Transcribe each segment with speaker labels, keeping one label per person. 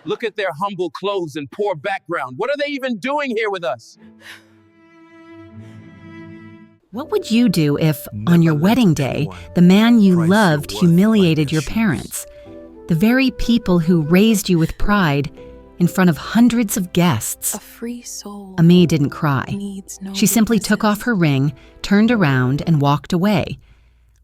Speaker 1: Look at their humble clothes and poor background. What are they even doing here with us?
Speaker 2: What would you do if, on your wedding day, the man you loved humiliated your parents? The very people who raised you with pride in front of hundreds of guests.
Speaker 3: A free soul.
Speaker 2: Amae didn't cry.
Speaker 3: No
Speaker 2: she simply took off her ring, turned around, and walked away,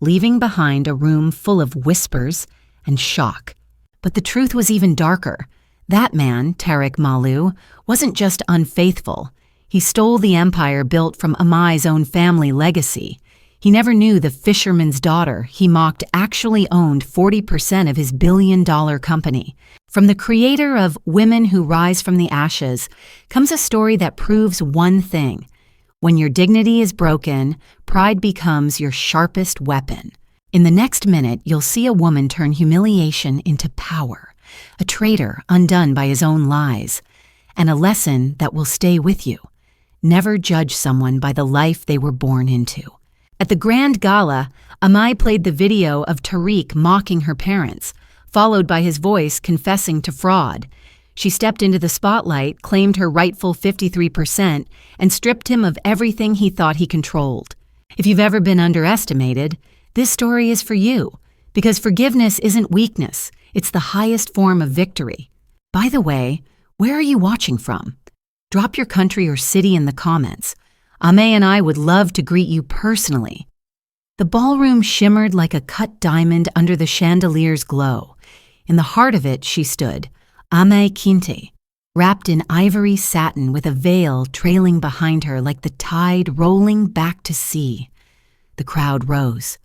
Speaker 2: leaving behind a room full of whispers and shock. But the truth was even darker. That man, Tariq Malu, wasn't just unfaithful. He stole the empire built from Amae's own family legacy. He never knew the fisherman's daughter he mocked actually owned 40% of his billion-dollar company. From the creator of Women Who Rise from the Ashes comes a story that proves one thing. When your dignity is broken, pride becomes your sharpest weapon. In the next minute, you'll see a woman turn humiliation into power, a traitor undone by his own lies, and a lesson that will stay with you. Never judge someone by the life they were born into. At the grand gala, Amae played the video of Tariq mocking her parents, followed by his voice confessing to fraud. She stepped into the spotlight, claimed her rightful 53%, and stripped him of everything he thought he controlled. If you've ever been underestimated, this story is for you, because forgiveness isn't weakness, it's the highest form of victory. By the way, where are you watching from? Drop your country or city in the comments. Amae and I would love to greet you personally. The ballroom shimmered like a cut diamond under the chandelier's glow. In the heart of it, she stood, Amae Kinte, wrapped in ivory satin with a veil trailing behind her like the tide rolling back to sea. The crowd rose.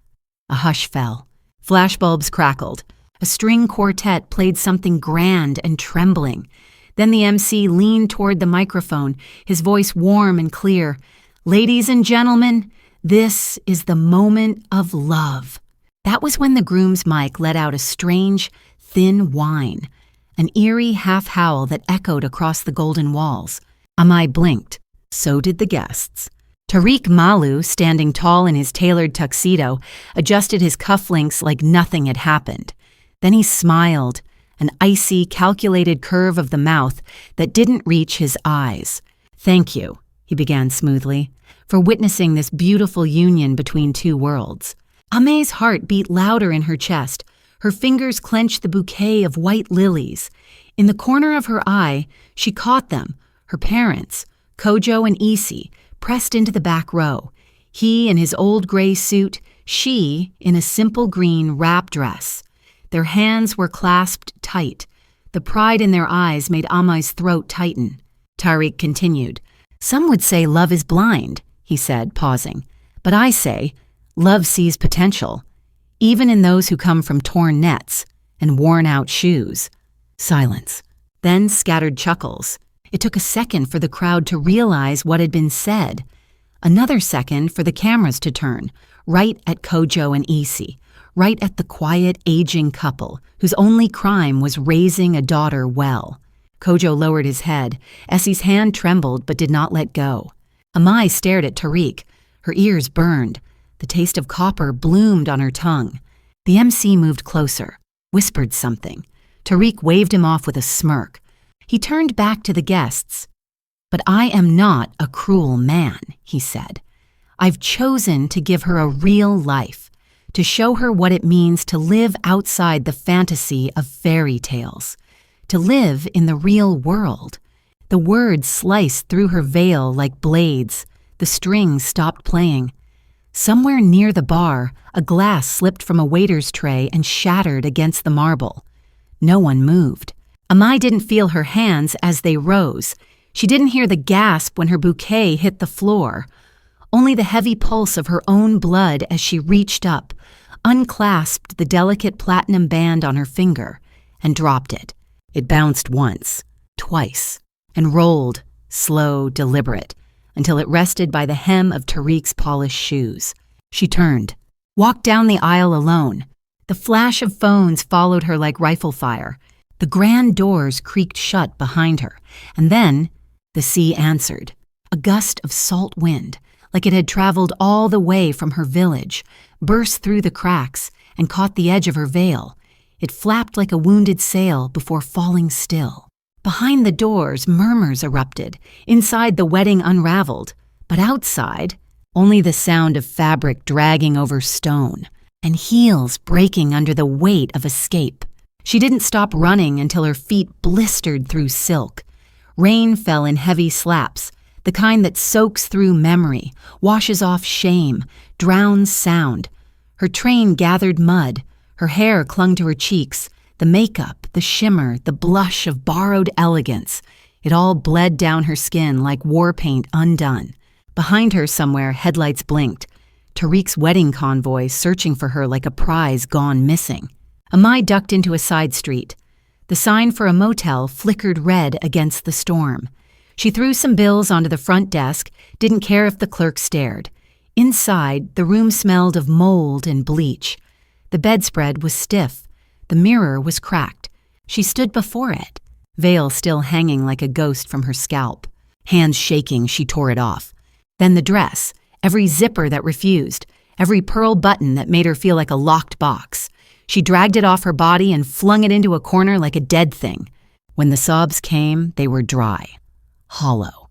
Speaker 2: A hush fell. Flashbulbs crackled. A string quartet played something grand and trembling. Then the MC leaned toward the microphone, his voice warm and clear. "Ladies and gentlemen, this is the moment of love." That was when the groom's mic let out a strange, thin whine, an eerie half-howl that echoed across the golden walls. Amae blinked. So did the guests. Tariq Malu, standing tall in his tailored tuxedo, adjusted his cufflinks like nothing had happened. Then he smiled, an icy, calculated curve of the mouth that didn't reach his eyes. "Thank you," he began smoothly, "for witnessing this beautiful union between two worlds." Amae's heart beat louder in her chest. Her fingers clenched the bouquet of white lilies. In the corner of her eye, she caught them, her parents, Kojo and Isi, pressed into the back row. He in his old gray suit, she in a simple green wrap dress. Their hands were clasped tight. The pride in their eyes made Amae's throat tighten. Tariq continued. "Some would say love is blind," he said, pausing. "But I say, love sees potential, even in those who come from torn nets and worn-out shoes." Silence. Then scattered chuckles. It took a second for the crowd to realize what had been said. Another second for the cameras to turn, right at Kojo and Isi. Right at the quiet, aging couple whose only crime was raising a daughter well. Kojo lowered his head. Essie's hand trembled but did not let go. Amae stared at Tariq. Her ears burned. The taste of copper bloomed on her tongue. The MC moved closer, whispered something. Tariq waved him off with a smirk. He turned back to the guests. "But I am not a cruel man," he said. "I've chosen to give her a real life, to show her what it means to live outside the fantasy of fairy tales, to live in the real world." The words sliced through her veil like blades. The strings stopped playing. Somewhere near the bar, a glass slipped from a waiter's tray and shattered against the marble. No one moved. Amae didn't feel her hands as they rose. She didn't hear the gasp when her bouquet hit the floor. Only the heavy pulse of her own blood as she reached up, unclasped the delicate platinum band on her finger, and dropped it. It bounced once, twice, and rolled, slow, deliberate, until it rested by the hem of Tariq's polished shoes. She turned, walked down the aisle alone. The flash of phones followed her like rifle fire. The grand doors creaked shut behind her, and then the sea answered. A gust of salt wind, like it had traveled all the way from her village, burst through the cracks and caught the edge of her veil. It flapped like a wounded sail before falling still. Behind the doors, murmurs erupted. Inside, the wedding unraveled. But outside, only the sound of fabric dragging over stone and heels breaking under the weight of escape. She didn't stop running until her feet blistered through silk. Rain fell in heavy slaps, the kind that soaks through memory, washes off shame, drowns sound. Her train gathered mud. Her hair clung to her cheeks. The makeup, the shimmer, the blush of borrowed elegance. It all bled down her skin like war paint undone. Behind her somewhere, headlights blinked. Tariq's wedding convoy searching for her like a prize gone missing. Amae ducked into a side street. The sign for a motel flickered red against the storm. She threw some bills onto the front desk, didn't care if the clerk stared. Inside, the room smelled of mold and bleach. The bedspread was stiff. The mirror was cracked. She stood before it, veil still hanging like a ghost from her scalp. Hands shaking, she tore it off. Then the dress, every zipper that refused, every pearl button that made her feel like a locked box. She dragged it off her body and flung it into a corner like a dead thing. When the sobs came, they were dry, hollow.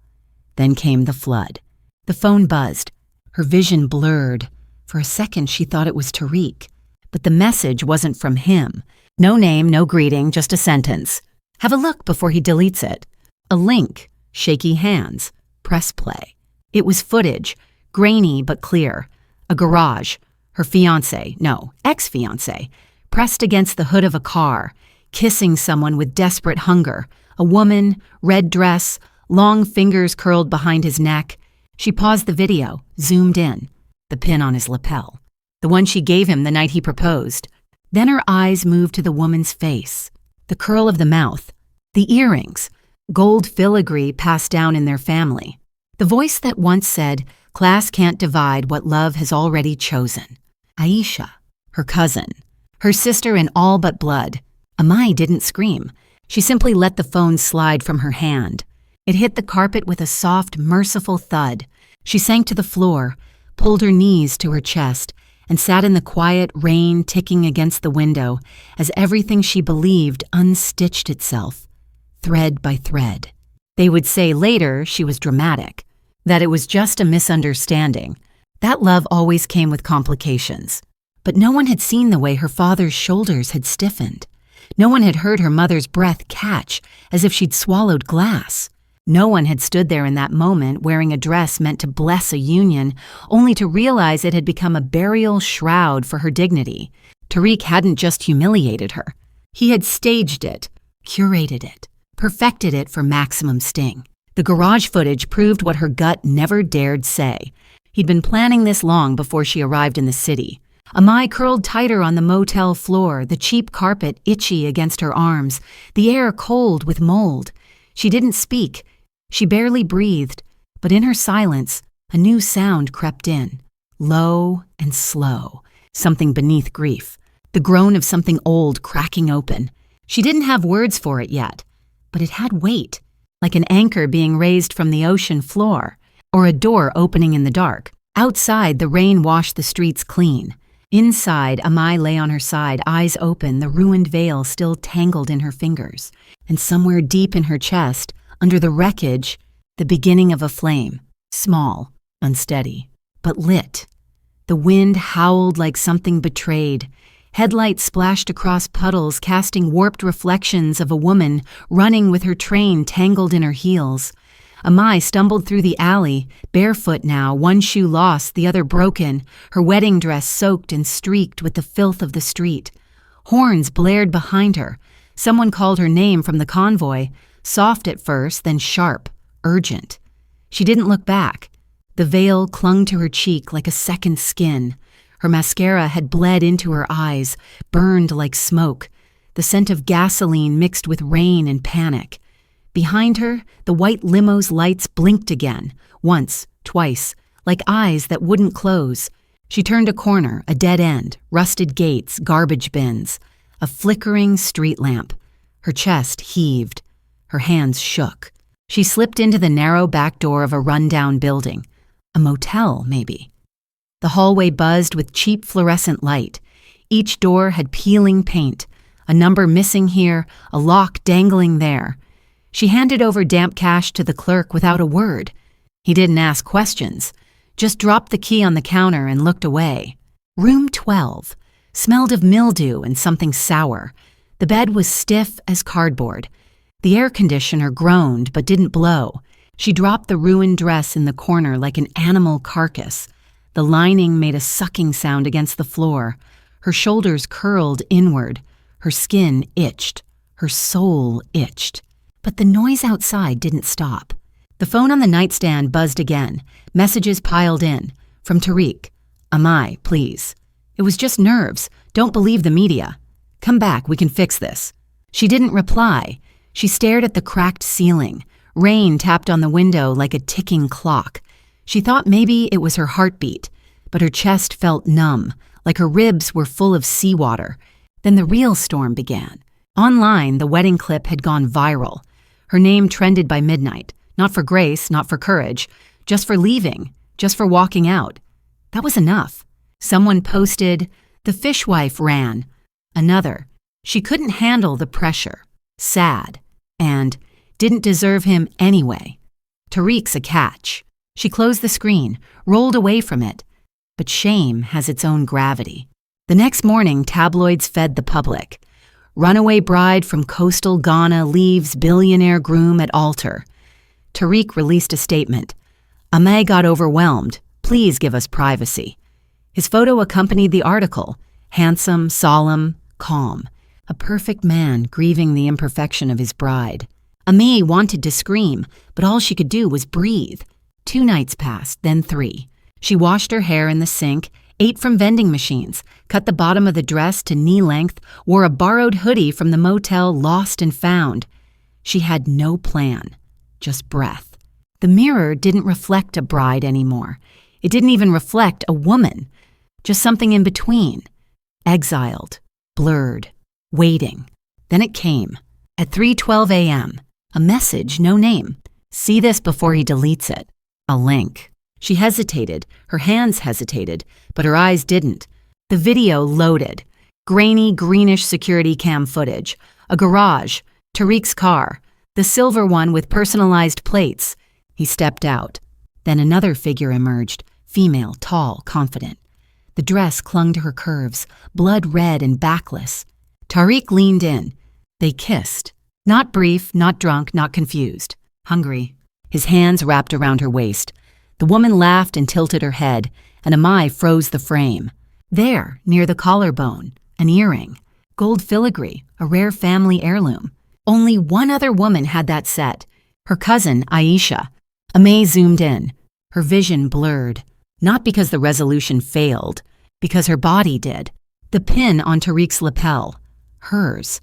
Speaker 2: Then came the flood. The phone buzzed. Her vision blurred. For a second, she thought it was Tariq. But the message wasn't from him. No name, no greeting, just a sentence. Have a look before he deletes it. A link, shaky hands, press play. It was footage, grainy but clear. A garage, her ex-fiancé, pressed against the hood of a car, kissing someone with desperate hunger. A woman, red dress, long fingers curled behind his neck. She paused the video, zoomed in. The pin on his lapel. The one she gave him the night he proposed. Then her eyes moved to the woman's face. The curl of the mouth. The earrings. Gold filigree passed down in their family. The voice that once said, "Class can't divide what love has already chosen." Aisha, her cousin. Her sister in all but blood. Amae didn't scream. She simply let the phone slide from her hand. It hit the carpet with a soft, merciful thud. She sank to the floor, pulled her knees to her chest, and sat in the quiet rain ticking against the window as everything she believed unstitched itself, thread by thread. They would say later she was dramatic, that it was just a misunderstanding. That love always came with complications. But no one had seen the way her father's shoulders had stiffened. No one had heard her mother's breath catch as if she'd swallowed glass. No one had stood there in that moment wearing a dress meant to bless a union, only to realize it had become a burial shroud for her dignity. Tariq hadn't just humiliated her. He had staged it, curated it, perfected it for maximum sting. The garage footage proved what her gut never dared say. He'd been planning this long before she arrived in the city. Amae curled tighter on the motel floor, the cheap carpet itchy against her arms, the air cold with mold. She didn't speak. She barely breathed, but in her silence, a new sound crept in, low and slow, something beneath grief, the groan of something old cracking open. She didn't have words for it yet, but it had weight, like an anchor being raised from the ocean floor, or a door opening in the dark. Outside, the rain washed the streets clean. Inside, Amae lay on her side, eyes open, the ruined veil still tangled in her fingers. And somewhere deep in her chest, under the wreckage, the beginning of a flame, small, unsteady, but lit. The wind howled like something betrayed. Headlights splashed across puddles, casting warped reflections of a woman running with her train tangled in her heels. Amae stumbled through the alley, barefoot now, one shoe lost, the other broken, her wedding dress soaked and streaked with the filth of the street. Horns blared behind her. Someone called her name from the convoy, soft at first, then sharp, urgent. She didn't look back. The veil clung to her cheek like a second skin. Her mascara had bled into her eyes, burned like smoke, the scent of gasoline mixed with rain and panic. Behind her, the white limo's lights blinked again, once, twice, like eyes that wouldn't close. She turned a corner, a dead end, rusted gates, garbage bins, a flickering street lamp. Her chest heaved. Her hands shook. She slipped into the narrow back door of a rundown building. A motel, maybe. The hallway buzzed with cheap fluorescent light. Each door had peeling paint, a number missing here, a lock dangling there. She handed over damp cash to the clerk without a word. He didn't ask questions, just dropped the key on the counter and looked away. Room 12 smelled of mildew and something sour. The bed was stiff as cardboard. The air conditioner groaned but didn't blow. She dropped the ruined dress in the corner like an animal carcass. The lining made a sucking sound against the floor. Her shoulders curled inward. Her skin itched. Her soul itched. But the noise outside didn't stop. The phone on the nightstand buzzed again. Messages piled in. From Tariq. Amae, please. It was just nerves. Don't believe the media. Come back, we can fix this. She didn't reply. She stared at the cracked ceiling. Rain tapped on the window like a ticking clock. She thought maybe it was her heartbeat, but her chest felt numb, like her ribs were full of seawater. Then the real storm began. Online, the wedding clip had gone viral. Her name trended by midnight. Not for grace, not for courage, just for leaving, just for walking out. That was enough. Someone posted, "The fishwife ran." Another, "She couldn't handle the pressure." Sad. And, "Didn't deserve him anyway." Tariq's a catch. She closed the screen, rolled away from it. But shame has its own gravity. The next morning, tabloids fed the public. Runaway bride from coastal Ghana leaves billionaire groom at altar. Tariq released a statement. Amae got overwhelmed. Please give us privacy. His photo accompanied the article. Handsome, solemn, calm. A perfect man grieving the imperfection of his bride. Amae wanted to scream, but all she could do was breathe. 2 nights passed, then 3. She washed her hair in the sink, ate from vending machines, cut the bottom of the dress to knee length, wore a borrowed hoodie from the motel lost and found. She had no plan, just breath. The mirror didn't reflect a bride anymore. It didn't even reflect a woman, just something in between. Exiled, blurred, waiting. Then it came. At 3:12 a.m., a message, no name. See this before he deletes it. A link. She hesitated, her hands hesitated, but her eyes didn't. The video loaded. Grainy, greenish security cam footage. A garage. Tariq's car. The silver one with personalized plates. He stepped out. Then another figure emerged. Female, tall, confident. The dress clung to her curves, blood red and backless. Tariq leaned in. They kissed. Not brief, not drunk, not confused. Hungry. His hands wrapped around her waist. The woman laughed and tilted her head, and Amae froze the frame. There, near the collarbone, an earring. Gold filigree, a rare family heirloom. Only one other woman had that set. Her cousin, Aisha. Amae zoomed in. Her vision blurred. Not because the resolution failed, because her body did. The pin on Tariq's lapel. Hers.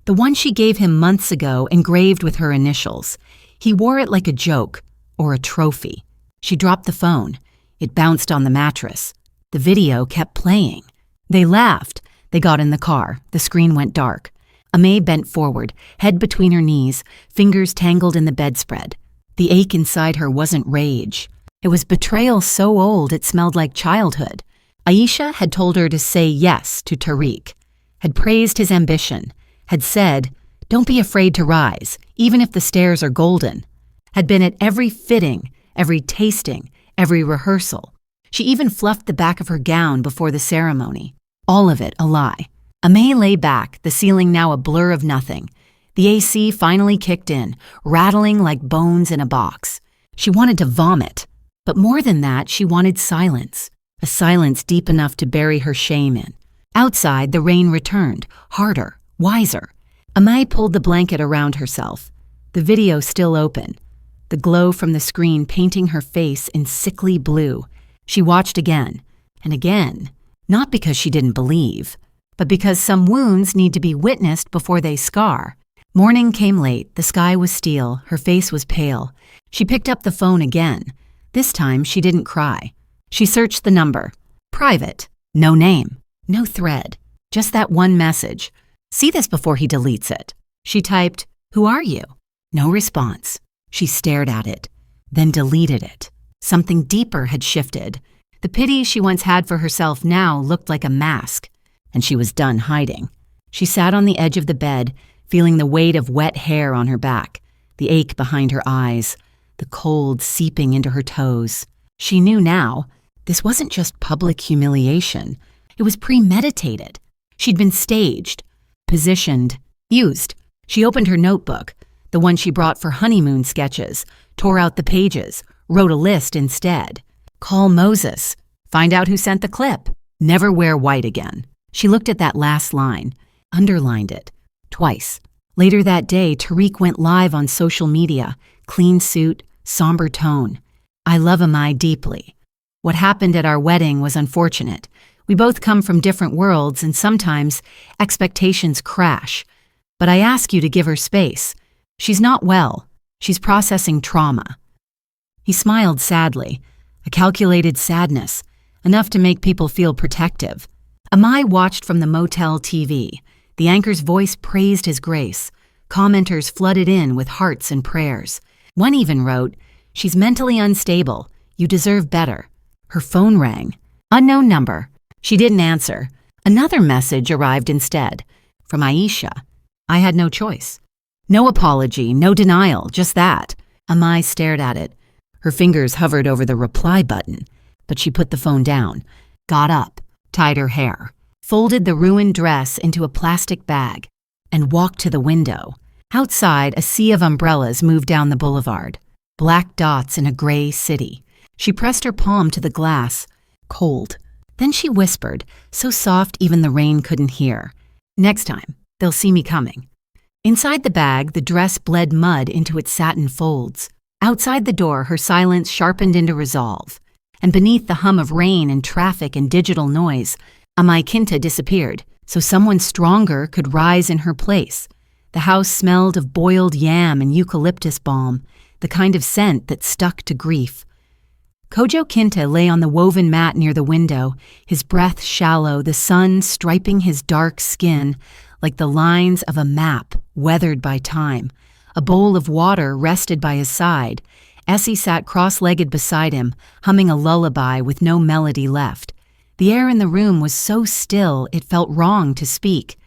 Speaker 2: The one she gave him months ago, engraved with her initials. He wore it like a joke, or a trophy. She dropped the phone. It bounced on the mattress. The video kept playing. They laughed. They got in the car. The screen went dark. Amae bent forward, head between her knees, fingers tangled in the bedspread. The ache inside her wasn't rage. It was betrayal so old it smelled like childhood. Aisha had told her to say yes to Tariq, had praised his ambition, had said, "Don't be afraid to rise, even if the stairs are golden," had been at every fitting, every tasting, every rehearsal. She even fluffed the back of her gown before the ceremony. All of it a lie. Amae lay back, the ceiling now a blur of nothing. The AC finally kicked in, rattling like bones in a box. She wanted to vomit. But more than that, she wanted silence. A silence deep enough to bury her shame in. Outside, the rain returned, harder, wiser. Amae pulled the blanket around herself. The video still open. The glow from the screen painting her face in sickly blue. She watched again, and again. Not because she didn't believe, but because some wounds need to be witnessed before they scar. Morning came late, the sky was steel, her face was pale. She picked up the phone again. This time, she didn't cry. She searched the number. Private. No name. No thread. Just that one message. See this before he deletes it. She typed, "Who are you?" No response. She stared at it, then deleted it. Something deeper had shifted. The pity she once had for herself now looked like a mask, and she was done hiding. She sat on the edge of the bed, feeling the weight of wet hair on her back, the ache behind her eyes, the cold seeping into her toes. She knew now, this wasn't just public humiliation. It was premeditated. She'd been staged, positioned, used. She opened her notebook, the one she brought for honeymoon sketches, tore out the pages, wrote a list instead. Call Moses. Find out who sent the clip. Never wear white again. She looked at that last line, underlined it, twice. Later that day, Tariq went live on social media, clean suit, somber tone. I love Amae deeply. What happened at our wedding was unfortunate. We both come from different worlds and sometimes expectations crash. But I ask you to give her space. She's not well. She's processing trauma. He smiled sadly, a calculated sadness, enough to make people feel protective. Amae watched from the motel TV. The anchor's voice praised his grace. Commenters flooded in with hearts and prayers. One even wrote, "She's mentally unstable. You deserve better." Her phone rang. Unknown number. She didn't answer. Another message arrived instead, from Aisha. I had no choice. No apology, no denial, just that. Amae stared at it. Her fingers hovered over the reply button, but she put the phone down, got up, tied her hair, folded the ruined dress into a plastic bag, and walked to the window. Outside, a sea of umbrellas moved down the boulevard, black dots in a gray city. She pressed her palm to the glass, cold. Then she whispered, so soft even the rain couldn't hear. Next time, they'll see me coming. Inside the bag, the dress bled mud into its satin folds. Outside the door, her silence sharpened into resolve. And beneath the hum of rain and traffic and digital noise, Amae disappeared, so someone stronger could rise in her place. The house smelled of boiled yam and eucalyptus balm, the kind of scent that stuck to grief. Kojo Kinta lay on the woven mat near the window, his breath shallow, the sun striping his dark skin like the lines of a map weathered by time. A bowl of water rested by his side. Essie sat cross-legged beside him, humming a lullaby with no melody left. The air in the room was so still it felt wrong to speak.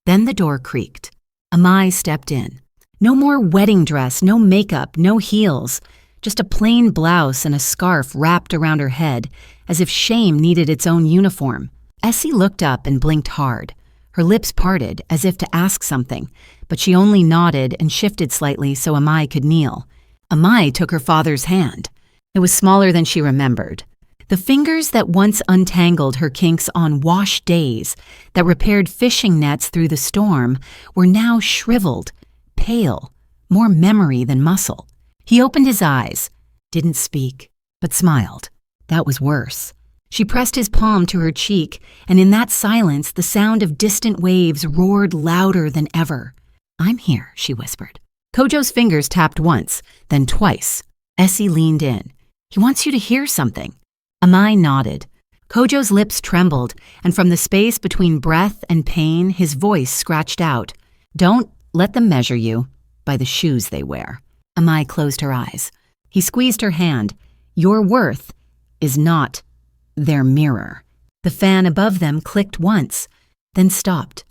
Speaker 2: Then the door creaked. Amae stepped in. No more wedding dress, no makeup, no heels. Just a plain blouse and a scarf wrapped around her head, as if shame needed its own uniform. Essie looked up and blinked hard. Her lips parted, as if to ask something, but she only nodded and shifted slightly so Amae could kneel. Amae took her father's hand. It was smaller than she remembered. The fingers that once untangled her kinks on wash days, that repaired fishing nets through the storm, were now shriveled, pale, more memory than muscle. He opened his eyes, didn't speak, but smiled. That was worse. She pressed his palm to her cheek, and in that silence, the sound of distant waves roared louder than ever. I'm here, she whispered. Kojo's fingers tapped once, then twice. Essie leaned in. He wants you to hear something. Amae nodded. Kojo's lips trembled, and from the space between breath and pain, his voice scratched out. Don't let them measure you by the shoes they wear. Amae closed her eyes. He squeezed her hand. Your worth is not their mirror. The fan above them clicked once, then stopped.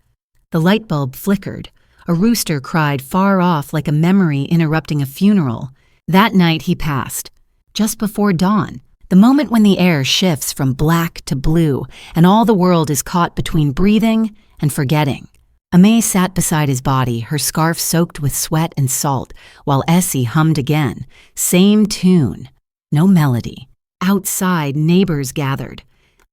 Speaker 2: The light bulb flickered. A rooster cried far off like a memory interrupting a funeral. That night he passed, just before dawn, the moment when the air shifts from black to blue and all the world is caught between breathing and forgetting. Amae sat beside his body, her scarf soaked with sweat and salt, while Essie hummed again. Same tune, no melody. Outside, neighbors gathered.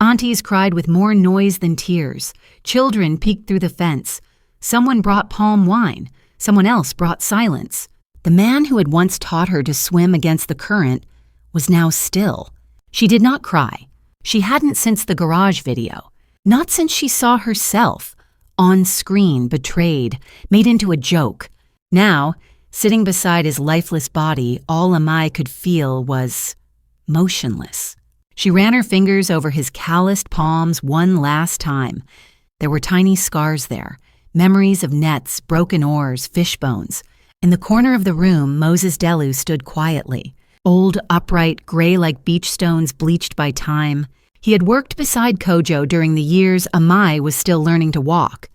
Speaker 2: Aunties cried with more noise than tears. Children peeked through the fence. Someone brought palm wine. Someone else brought silence. The man who had once taught her to swim against the current was now still. She did not cry. She hadn't since the garage video. Not since she saw herself, on screen, betrayed, made into a joke. Now, sitting beside his lifeless body, all Amae could feel was motionless. She ran her fingers over his calloused palms one last time. There were tiny scars there, memories of nets, broken oars, fish bones. In the corner of the room, Moses Delu stood quietly, old, upright, gray like beach stones bleached by time. He had worked beside Kojo during the years Amae was still learning to walk.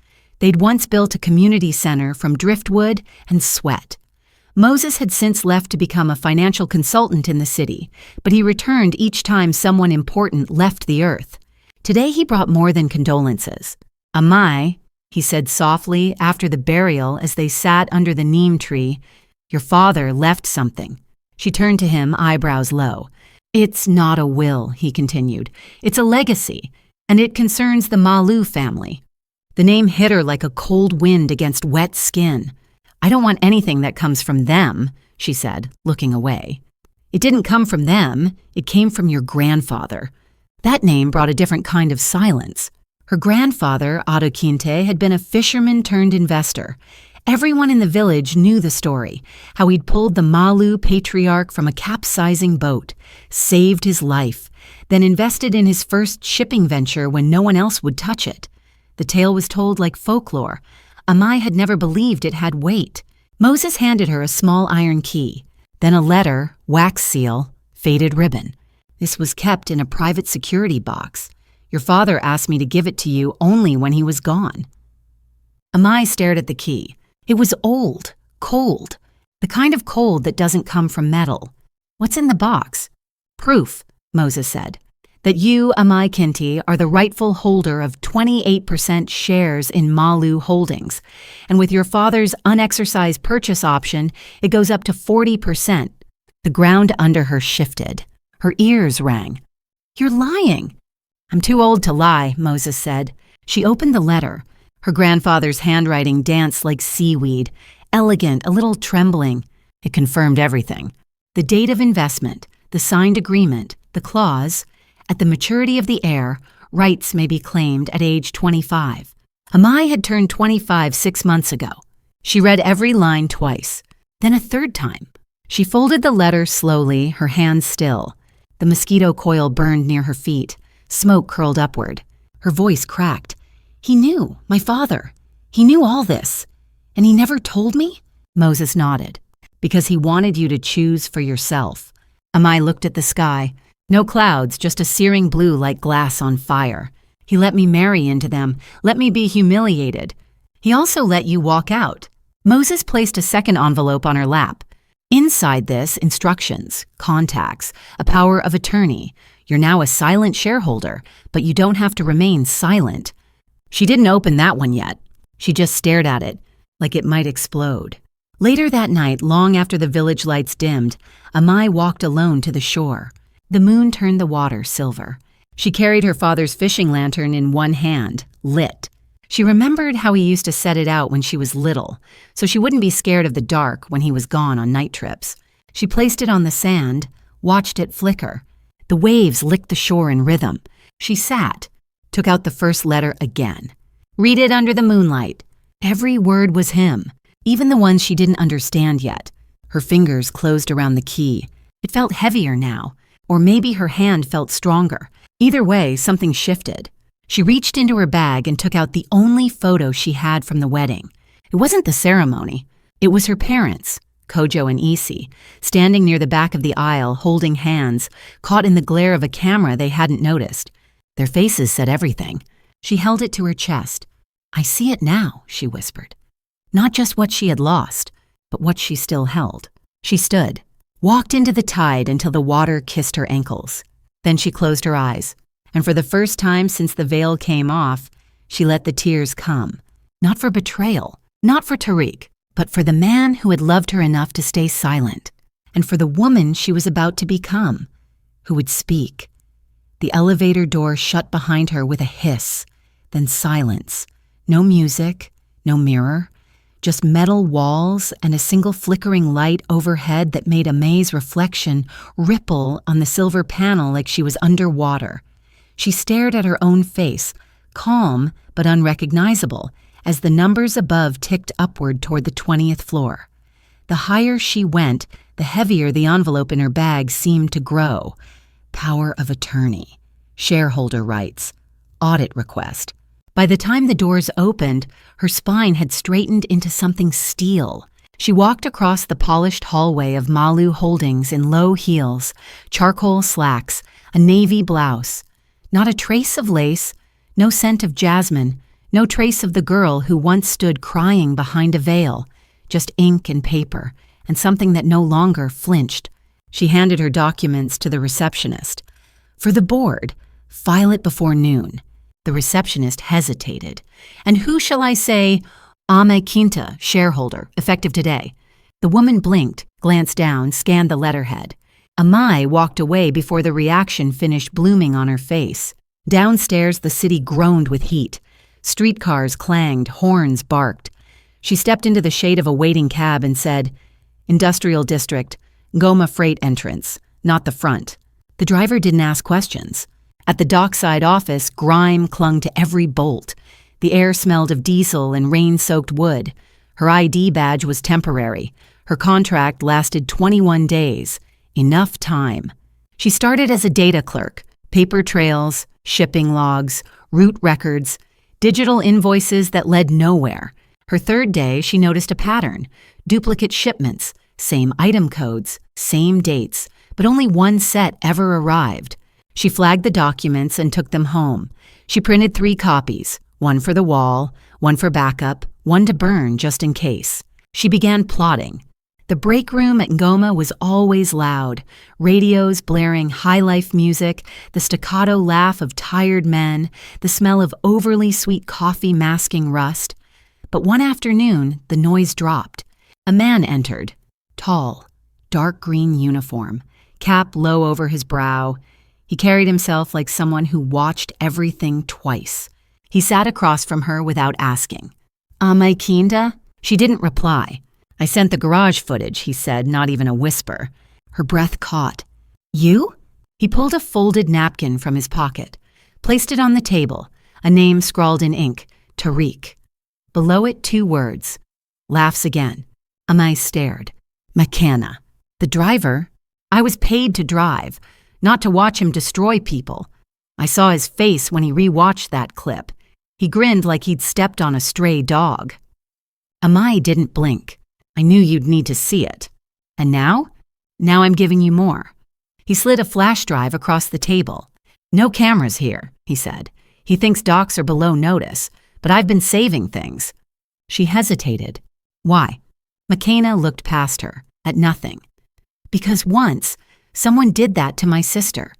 Speaker 2: They'd once built a community center from driftwood and sweat. Moses had since left to become a financial consultant in the city, but he returned each time someone important left the earth. Today he brought more than condolences. "Amae," he said softly after the burial as they sat under the neem tree, "your father left something." She turned to him, eyebrows low. "It's not a will," he continued. "It's a legacy, and it concerns the Malu family." The name hit her like a cold wind against wet skin. "I don't want anything that comes from them," she said, looking away. "It didn't come from them, it came from your grandfather." That name brought a different kind of silence. Her grandfather, Adokinte, had been a fisherman turned investor. Everyone in the village knew the story, how he'd pulled the Malu patriarch from a capsizing boat, saved his life, then invested in his first shipping venture when no one else would touch it. The tale was told like folklore. Amae had never believed it had weight. Moses handed her a small iron key, then a letter, wax seal, faded ribbon. "This was kept in a private security box. Your father asked me to give it to you only when he was gone." Amae stared at the key. It was old, cold, the kind of cold that doesn't come from metal. "What's in the box?" "Proof," Moses said, "that you, Amae Kinti, are the rightful holder of 28% shares in Malu Holdings, and with your father's unexercised purchase option, it goes up to 40%. The ground under her shifted. Her ears rang. "You're lying." "I'm too old to lie," Moses said. She opened the letter. Her grandfather's handwriting danced like seaweed, elegant, a little trembling. It confirmed everything. The date of investment, the signed agreement, the clause, "At the maturity of the heir, rights may be claimed at age 25. Amae had turned 25 6 months ago. She read every line twice, then a third time. She folded the letter slowly, her hands still. The mosquito coil burned near her feet. Smoke curled upward. Her voice cracked. "He knew, my father. He knew all this. And he never told me?" Moses nodded. "Because he wanted you to choose for yourself." Amae looked at the sky. No clouds, just a searing blue like glass on fire. "He let me marry into them, let me be humiliated. He also let you walk out." Moses placed a second envelope on her lap. Inside this, instructions, contacts, a power of attorney. You're now a silent shareholder, but you don't have to remain silent. She didn't open that one yet. She just stared at it, like it might explode. Later that night, long after the village lights dimmed, Amae walked alone to the shore. The moon turned the water silver. She carried her father's fishing lantern in one hand, lit. She remembered how he used to set it out when she was little, so she wouldn't be scared of the dark when he was gone on night trips. She placed it on the sand, watched it flicker. The waves licked the shore in rhythm. She sat, took out the first letter again. Read it under the moonlight. Every word was him, even the ones she didn't understand yet. Her fingers closed around the key. It felt heavier now, or maybe her hand felt stronger. Either way, something shifted. She reached into her bag and took out the only photo she had from the wedding. It wasn't the ceremony. It was her parents, Kojo and Isi, standing near the back of the aisle, holding hands, caught in the glare of a camera they hadn't noticed. Their faces said everything. She held it to her chest. "I see it now," she whispered. Not just what she had lost, but what she still held. She stood, walked into the tide until the water kissed her ankles. Then she closed her eyes, and for the first time since the veil came off, she let the tears come. Not for betrayal, not for Tariq, but for the man who had loved her enough to stay silent, and for the woman she was about to become, who would speak. The elevator door shut behind her with a hiss, then silence. No music, no mirror, just metal walls and a single flickering light overhead that made Amae's reflection ripple on the silver panel like she was underwater. She stared at her own face, calm but unrecognizable, as the numbers above ticked upward toward the 20th floor. The higher she went, the heavier the envelope in her bag seemed to grow. Power of attorney, shareholder rights, audit request. By the time the doors opened, her spine had straightened into something steel. She walked across the polished hallway of Malu Holdings in low heels, charcoal slacks, a navy blouse. Not a trace of lace, no scent of jasmine, No trace of the girl who once stood crying behind a veil, just ink and paper, and something that no longer flinched. She handed her documents to the receptionist. For the board, file it before noon. The receptionist hesitated. And who shall I say? Amae Quinta, shareholder, effective today. The woman blinked, glanced down, scanned the letterhead. Amae walked away before the reaction finished blooming on her face. Downstairs, the city groaned with heat. Streetcars clanged, horns barked. She stepped into the shade of a waiting cab and said, "Industrial District, Goma Freight Entrance, not the front." The driver didn't ask questions. At the dockside office, grime clung to every bolt. The air smelled of diesel and rain-soaked wood. Her ID badge was temporary. Her contract lasted 21 days. Enough time. She started as a data clerk. Paper trails, shipping logs, route records, digital invoices that led nowhere. Her third day, she noticed a pattern. Duplicate shipments, same item codes, same dates, but only one set ever arrived. She flagged the documents and took them home. She printed 3 copies, one for the wall, one for backup, one to burn just in case. She began plotting. The break room at Goma was always loud, radios blaring high-life music, the staccato laugh of tired men, the smell of overly sweet coffee masking rust. But one afternoon, the noise dropped. A man entered, tall, dark green uniform, cap low over his brow. He carried himself like someone who watched everything twice. He sat across from her without asking. "Amae Quinta?" She didn't reply. "I sent the garage footage," he said, not even a whisper. Her breath caught. "You?" He pulled a folded napkin from his pocket, placed it on the table, a name scrawled in ink, Tariq. Below it, 2 words. Laughs again. Amae stared. McKenna. The driver? I was paid to drive, not to watch him destroy people. I saw his face when he rewatched that clip. He grinned like he'd stepped on a stray dog. Amae didn't blink. "I knew you'd need to see it. And now? Now I'm giving you more." He slid a flash drive across the table. "No cameras here," he said. "He thinks docs are below notice, but I've been saving things." She hesitated. "Why?" McKenna looked past her, at nothing. "Because once, someone did that to my sister.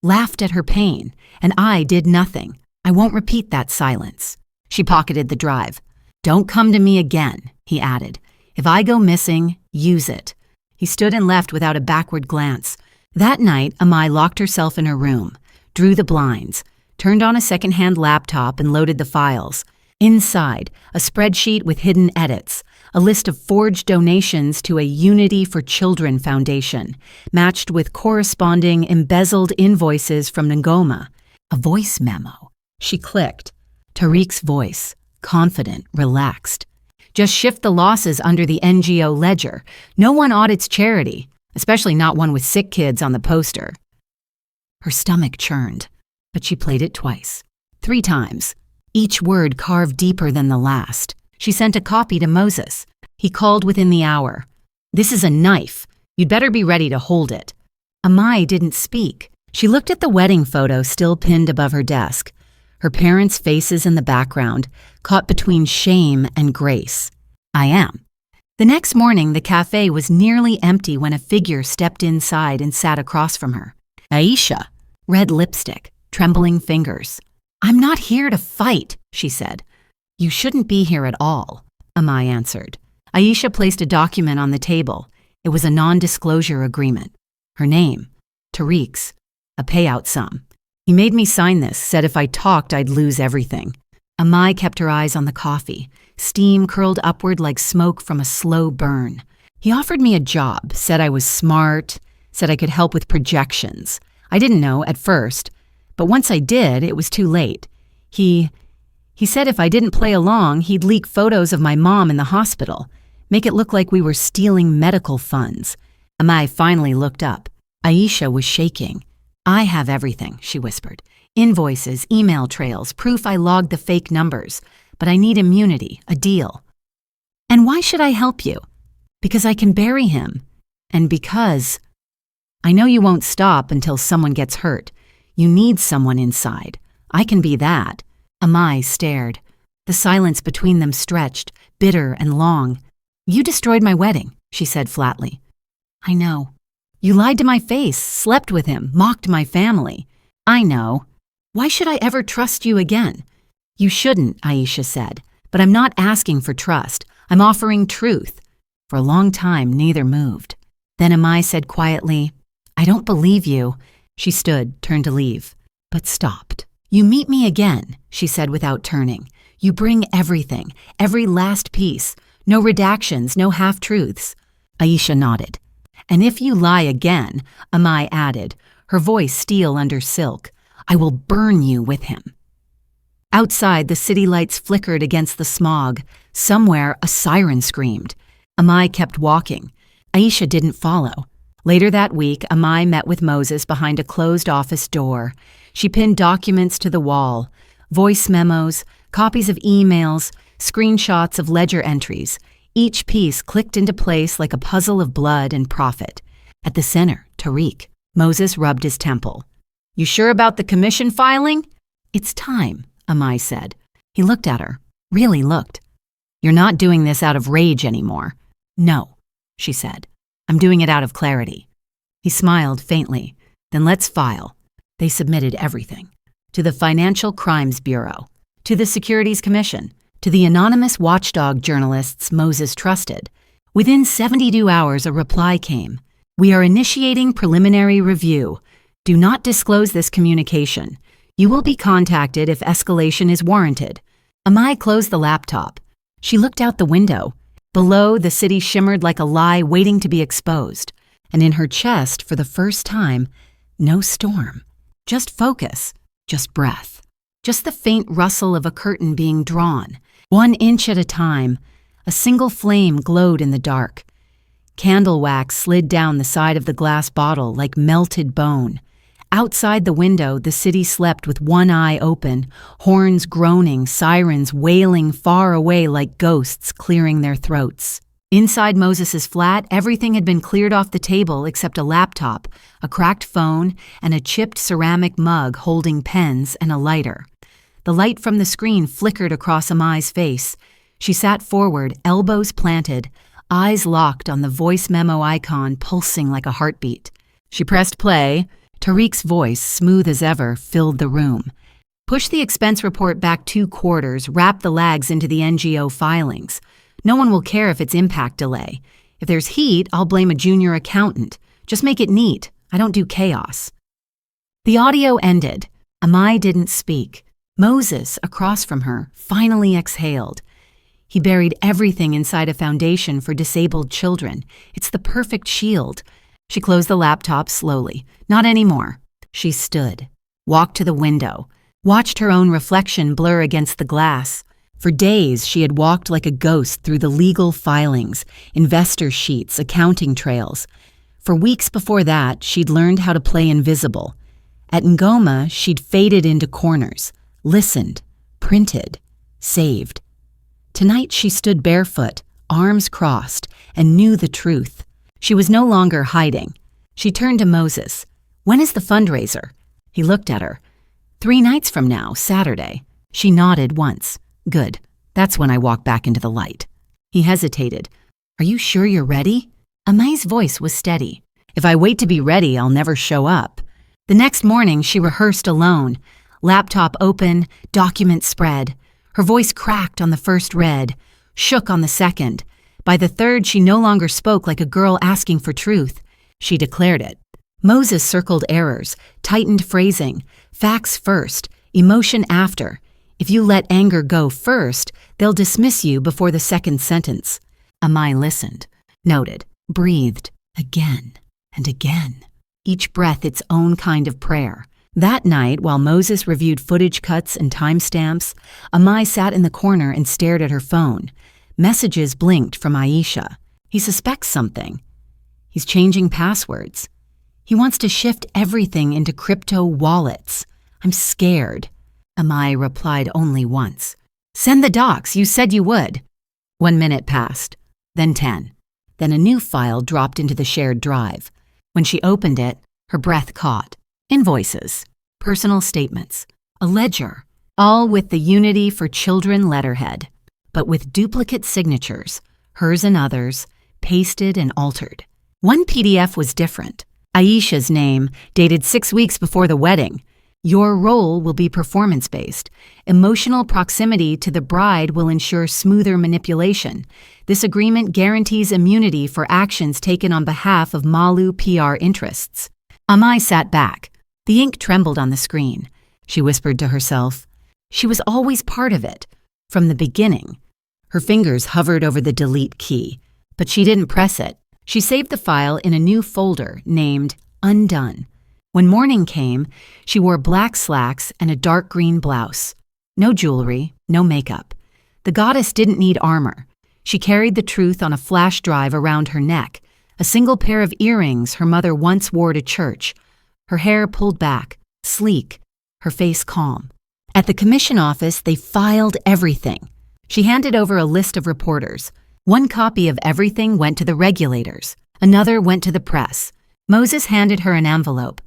Speaker 2: Laughed at her pain, and I did nothing. I won't repeat that silence." She pocketed the drive. "Don't come to me again," he added. "If I go missing, use it." He stood and left without a backward glance. That night, Amae locked herself in her room, drew the blinds, turned on a second-hand laptop and loaded the files. Inside, a spreadsheet with hidden edits, a list of forged donations to a Unity for Children foundation, matched with corresponding embezzled invoices from Ngoma. A voice memo. She clicked. Tariq's voice, confident, relaxed. "Just shift the losses under the NGO ledger. No one audits charity, especially not one with sick kids on the poster." Her stomach churned, but she played it twice. 3 times. Each word carved deeper than the last. She sent a copy to Moses. He called within the hour. "This is a knife. You'd better be ready to hold it." Amae didn't speak. She looked at the wedding photo still pinned above her desk. Her parents' faces in the background, caught between shame and grace. "I am." The next morning, the cafe was nearly empty when a figure stepped inside and sat across from her. Aisha. Red lipstick, trembling fingers. "I'm not here to fight," she said. "You shouldn't be here at all," Amae answered. Aisha placed a document on the table. It was a non-disclosure agreement. Her name, Tariq's, a payout sum. "He made me sign this, said if I talked I'd lose everything." Amae kept her eyes on the coffee. Steam curled upward like smoke from a slow burn. "He offered me a job, said I was smart, said I could help with projections. I didn't know at first, but once I did, it was too late. He said if I didn't play along, he'd leak photos of my mom in the hospital, make it look like we were stealing medical funds." Amae finally looked up. Aisha was shaking. "I have everything," she whispered. "Invoices, email trails, proof I logged the fake numbers. But I need immunity, a deal." "And why should I help you?" "Because I can bury him. And because I know you won't stop until someone gets hurt. You need someone inside. I can be that." Amae stared. The silence between them stretched, bitter and long. "You destroyed my wedding," she said flatly. "I know." "You lied to my face, slept with him, mocked my family." "I know." "Why should I ever trust you again?" "You shouldn't," Aisha said, "but I'm not asking for trust. I'm offering truth." For a long time, neither moved. Then Amae said quietly, "I don't believe you." She stood, turned to leave, but stopped. "You meet me again," she said without turning. "You bring everything, every last piece. No redactions, no half-truths." Aisha nodded. "And if you lie again," Amae added, her voice steel under silk, "I will burn you with him." Outside, the city lights flickered against the smog. Somewhere, a siren screamed. Amae kept walking. Aisha didn't follow. Later that week, Amae met with Moses behind a closed office door. She pinned documents to the wall, voice memos, copies of emails, screenshots of ledger entries. Each piece clicked into place like a puzzle of blood and profit. At the center, Tariq. Moses rubbed his temple. "You sure about the commission filing?" "It's time," Amae said. He looked at her, really looked. "You're not doing this out of rage anymore." "No," she said. "I'm doing it out of clarity." He smiled faintly. "Then let's file." They submitted everything. To the Financial Crimes Bureau, to the Securities Commission, to the anonymous watchdog journalists Moses trusted. Within 72 hours, a reply came. "We are initiating preliminary review. Do not disclose this communication. You will be contacted if escalation is warranted." Amae closed the laptop. She looked out the window. Below, the city shimmered like a lie waiting to be exposed. And in her chest, for the first time, no storm. Just focus, just breath. Just the faint rustle of a curtain being drawn. 1 inch at a time, a single flame glowed in the dark. Candle wax slid down the side of the glass bottle like melted bone. Outside the window, the city slept with one eye open, horns groaning, sirens wailing far away like ghosts clearing their throats. Inside Moses's flat, everything had been cleared off the table except a laptop, a cracked phone, and a chipped ceramic mug holding pens and a lighter. The light from the screen flickered across Amae's face. She sat forward, elbows planted, eyes locked on the voice memo icon pulsing like a heartbeat. She pressed play. Tariq's voice, smooth as ever, filled the room. "Push the expense report back 2 quarters, wrap the lags into the NGO filings. No one will care if it's impact delay. If there's heat, I'll blame a junior accountant. Just make it neat. I don't do chaos." The audio ended. Amae didn't speak. Moses, across from her, finally exhaled. He buried everything inside a foundation for disabled children. It's the perfect shield. She closed the laptop slowly. Not anymore. She stood, walked to the window, watched her own reflection blur against the glass. For days, she had walked like a ghost through the legal filings, investor sheets, accounting trails. For weeks before that, she'd learned how to play invisible. At Ngoma, she'd faded into corners, listened, printed, saved. Tonight, she stood barefoot, arms crossed, and knew the truth. She was no longer hiding. She turned to Moses. "When is the fundraiser?" He looked at her. 3 nights from now, Saturday." She nodded once. "Good. That's when I walk back into the light." He hesitated. "Are you sure you're ready?" Amae's voice was steady. "If I wait to be ready, I'll never show up." The next morning, she rehearsed alone. Laptop open, document spread. Her voice cracked on the first read, shook on the second. By the third, she no longer spoke like a girl asking for truth. She declared it. Moses circled errors, tightened phrasing, facts first, emotion after. If you let anger go first, they'll dismiss you before the second sentence. Amae listened, noted, breathed, again and again. Each breath its own kind of prayer. That night, while Moses reviewed footage cuts and timestamps, Amae sat in the corner and stared at her phone. Messages blinked from Aisha. He suspects something. He's changing passwords. He wants to shift everything into crypto wallets. I'm scared. Amae replied only once. "Send the docs, you said you would." 1 minute passed, then 10. Then a new file dropped into the shared drive. When she opened it, her breath caught. Invoices, personal statements, a ledger, all with the Unity for Children letterhead, but with duplicate signatures, hers and others, pasted and altered. One PDF was different. Aisha's name, dated 6 weeks before the wedding. Your role will be performance-based. Emotional proximity to the bride will ensure smoother manipulation. This agreement guarantees immunity for actions taken on behalf of Malu PR interests. Amae sat back. The ink trembled on the screen. She whispered to herself. She was always part of it, from the beginning. Her fingers hovered over the delete key, but she didn't press it. She saved the file in a new folder named Undone. When morning came, she wore black slacks and a dark green blouse. No jewelry, no makeup. The goddess didn't need armor. She carried the truth on a flash drive around her neck, a single pair of earrings her mother once wore to church. Her hair pulled back, sleek, her face calm. At the commission office, they filed everything. She handed over a list of reporters. One copy of everything went to the regulators. Another went to the press. Moses handed her an envelope.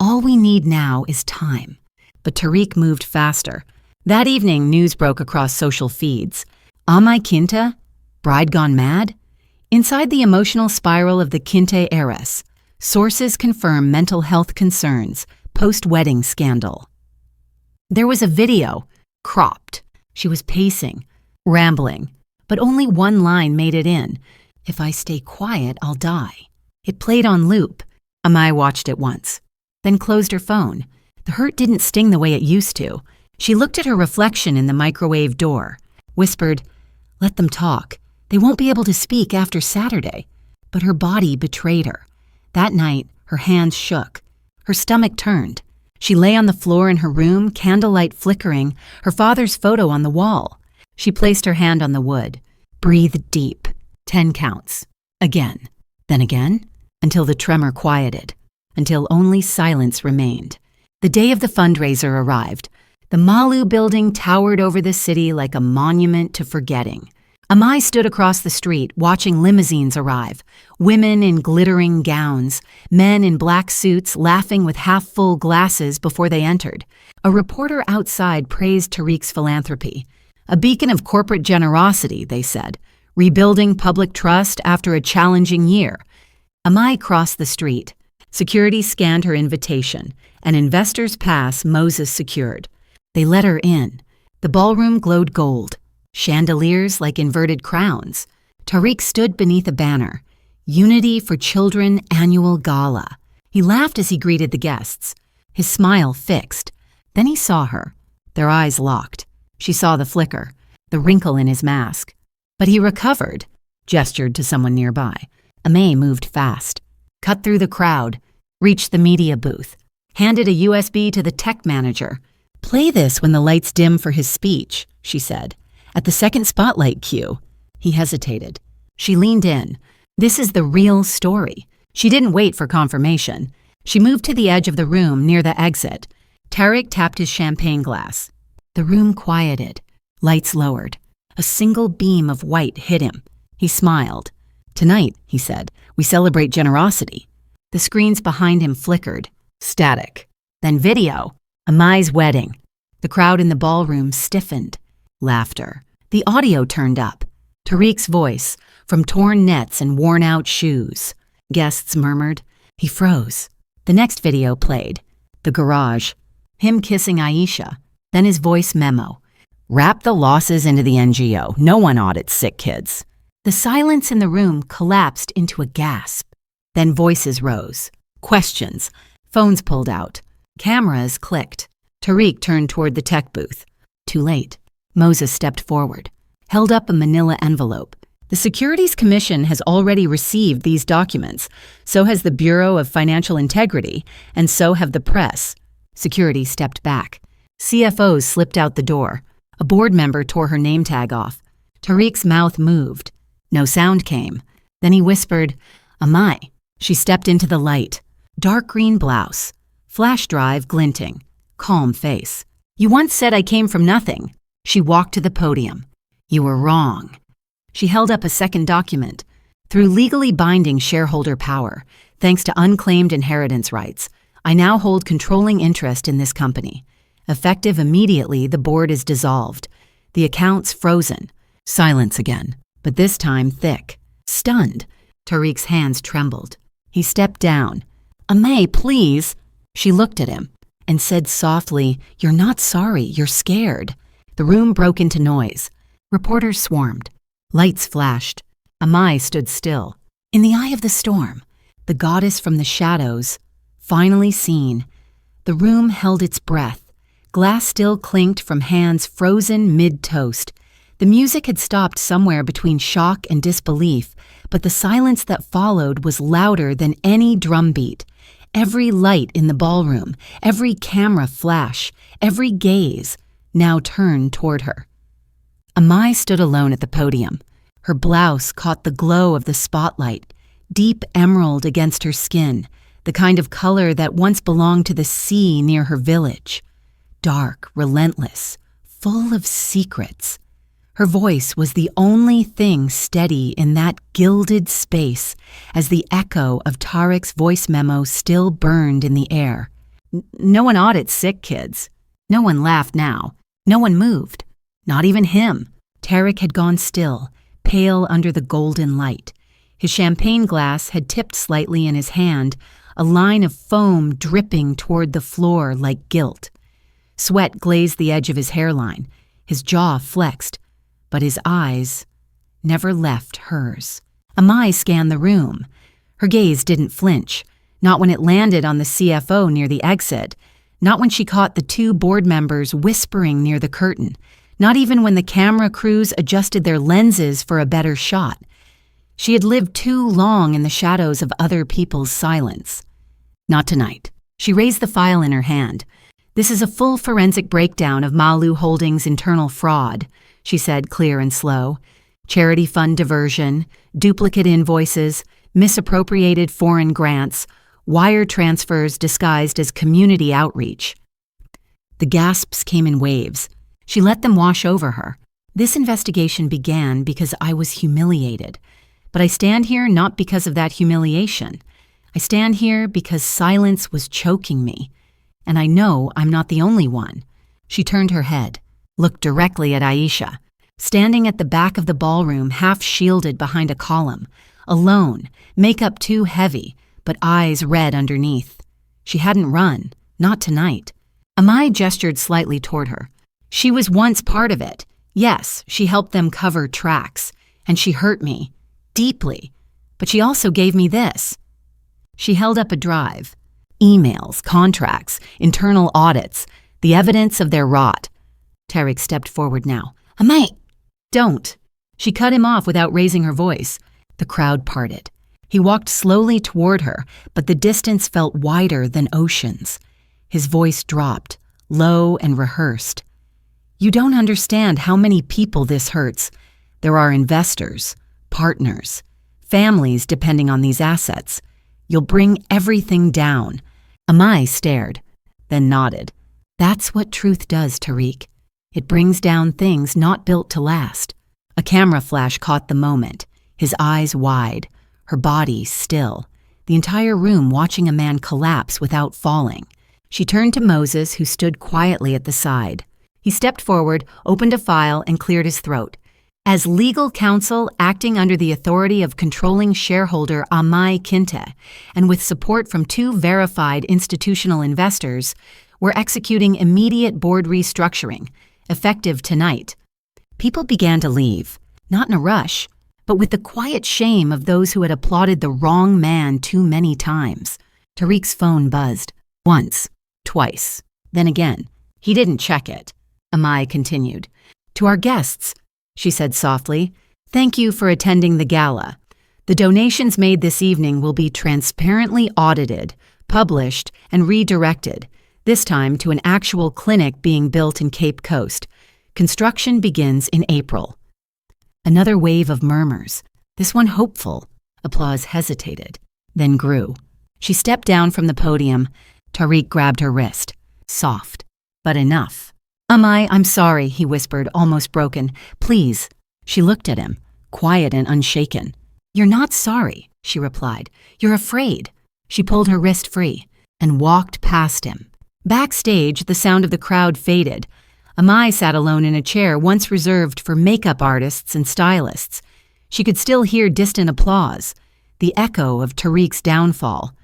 Speaker 2: All we need now is time. But Tariq moved faster. That evening, news broke across social feeds. Amae Kinte? Bride gone mad? Inside the emotional spiral of the Kinte heiress, sources confirm mental health concerns, post-wedding scandal. There was a video, cropped. She was pacing, rambling, but only one line made it in. If I stay quiet, I'll die. It played on loop. Amae watched it once, then closed her phone. The hurt didn't sting the way it used to. She looked at her reflection in the microwave door, whispered, "Let them talk. They won't be able to speak after Saturday." But her body betrayed her. That night, her hands shook. Her stomach turned. She lay on the floor in her room, candlelight flickering, her father's photo on the wall. She placed her hand on the wood. Breathed deep. 10 counts. Again. Then again, until the tremor quieted, until only silence remained. The day of the fundraiser arrived. The Malu building towered over the city like a monument to forgetting. Amae stood across the street, watching limousines arrive, women in glittering gowns, men in black suits laughing with half-full glasses before they entered. A reporter outside praised Tariq's philanthropy. A beacon of corporate generosity, they said, rebuilding public trust after a challenging year. Amae crossed the street. Security scanned her invitation, an investor's pass Moses secured. They let her in. The ballroom glowed gold. Chandeliers like inverted crowns. Tariq stood beneath a banner, Unity for Children Annual Gala. He laughed as he greeted the guests, his smile fixed. Then he saw her. Their eyes locked. She saw the flicker, the wrinkle in his mask. But he recovered, gestured to someone nearby. Amae moved fast, cut through the crowd, reached the media booth, handed a USB to the tech manager. "Play this when the lights dim for his speech," she said. At the second spotlight cue, he hesitated. She leaned in. This is the real story. She didn't wait for confirmation. She moved to the edge of the room near the exit. Tariq tapped his champagne glass. The room quieted. Lights lowered. A single beam of white hit him. He smiled. "Tonight," he said, "we celebrate generosity." The screens behind him flickered. Static. Then video. Amae's wedding. The crowd in the ballroom stiffened. Laughter. The audio turned up. Tariq's voice, from torn nets and worn-out shoes. Guests murmured. He froze. The next video played. The garage. Him kissing Aisha. Then his voice memo. "Wrap the losses into the NGO. No one audits sick kids." The silence in the room collapsed into a gasp. Then voices rose. Questions. Phones pulled out. Cameras clicked. Tariq turned toward the tech booth. Too late. Moses stepped forward, held up a manila envelope. The Securities Commission has already received these documents. So has the Bureau of Financial Integrity, and so have the press. Security stepped back. CFOs slipped out the door. A board member tore her name tag off. Tariq's mouth moved. No sound came. Then he whispered, "Amae." She stepped into the light. Dark green blouse. Flash drive glinting. Calm face. "You once said I came from nothing." She walked to the podium. "You were wrong." She held up a second document. Through legally binding shareholder power, thanks to unclaimed inheritance rights, I now hold controlling interest in this company. Effective immediately, the board is dissolved. The accounts frozen. Silence again, but this time thick. Stunned, Tariq's hands trembled. He stepped down. "Amae, please." She looked at him and said softly, "You're not sorry, you're scared." The room broke into noise. Reporters swarmed. Lights flashed. Amae stood still. In the eye of the storm, the goddess from the shadows, finally seen. The room held its breath. Glass still clinked from hands frozen mid-toast. The music had stopped somewhere between shock and disbelief, but the silence that followed was louder than any drumbeat. Every light in the ballroom, every camera flash, every gaze now turned toward her. Amae stood alone at the podium. Her blouse caught the glow of the spotlight, deep emerald against her skin, the kind of color that once belonged to the sea near her village. Dark, relentless, full of secrets. Her voice was the only thing steady in that gilded space as the echo of Tariq's voice memo still burned in the air. No one audits sick kids. No one laughed now. No one moved. Not even him. Tariq had gone still, pale under the golden light. His champagne glass had tipped slightly in his hand, a line of foam dripping toward the floor like guilt. Sweat glazed the edge of his hairline. His jaw flexed, but his eyes never left hers. Amae scanned the room. Her gaze didn't flinch, not when it landed on the CFO near the exit, not when she caught the two board members whispering near the curtain, not even when the camera crews adjusted their lenses for a better shot. She had lived too long in the shadows of other people's silence. Not tonight. She raised the file in her hand. "This is a full forensic breakdown of Malu Holdings' internal fraud," she said, clear and slow. "Charity fund diversion, duplicate invoices, misappropriated foreign grants, wire transfers disguised as community outreach." The gasps came in waves. She let them wash over her. "This investigation began because I was humiliated. But I stand here not because of that humiliation. I stand here because silence was choking me. And I know I'm not the only one." She turned her head, looked directly at Aisha, standing at the back of the ballroom, half shielded behind a column, alone, makeup too heavy, but eyes red underneath. She hadn't run, not tonight. Amae gestured slightly toward her. "She was once part of it. Yes, she helped them cover tracks, and she hurt me, deeply, but she also gave me this." She held up a drive. Emails, contracts, internal audits, the evidence of their rot. Tariq stepped forward now. "Amae, don't." She cut him off without raising her voice. The crowd parted. He walked slowly toward her, but the distance felt wider than oceans. His voice dropped, low and rehearsed. "You don't understand how many people this hurts. There are investors, partners, families depending on these assets. You'll bring everything down." Amae stared, then nodded. "That's what truth does, Tariq. It brings down things not built to last." A camera flash caught the moment, his eyes wide, her body still, the entire room watching a man collapse without falling. She turned to Moses, who stood quietly at the side. He stepped forward, opened a file, and cleared his throat. As legal counsel acting under the authority of controlling shareholder Amae Kinte, and with support from two verified institutional investors, we're executing immediate board restructuring, effective tonight. People began to leave, not in a rush, but with the quiet shame of those who had applauded the wrong man too many times. Tariq's phone buzzed. Once, twice, then again. He didn't check it. Amae continued. "To our guests," she said softly, "thank you for attending the gala. The donations made this evening will be transparently audited, published, and redirected, this time to an actual clinic being built in Cape Coast. Construction begins in April." Another wave of murmurs, this one hopeful. Applause hesitated, then grew. She stepped down from the podium. Tariq grabbed her wrist. Soft, but enough. "Amae, I'm sorry," he whispered, almost broken. "Please." She looked at him, quiet and unshaken. "You're not sorry," she replied. "You're afraid." She pulled her wrist free and walked past him, Backstage, the sound of the crowd faded. Amae sat alone in a chair once reserved for makeup artists and stylists. She could still hear distant applause, the echo of Tariq's downfall.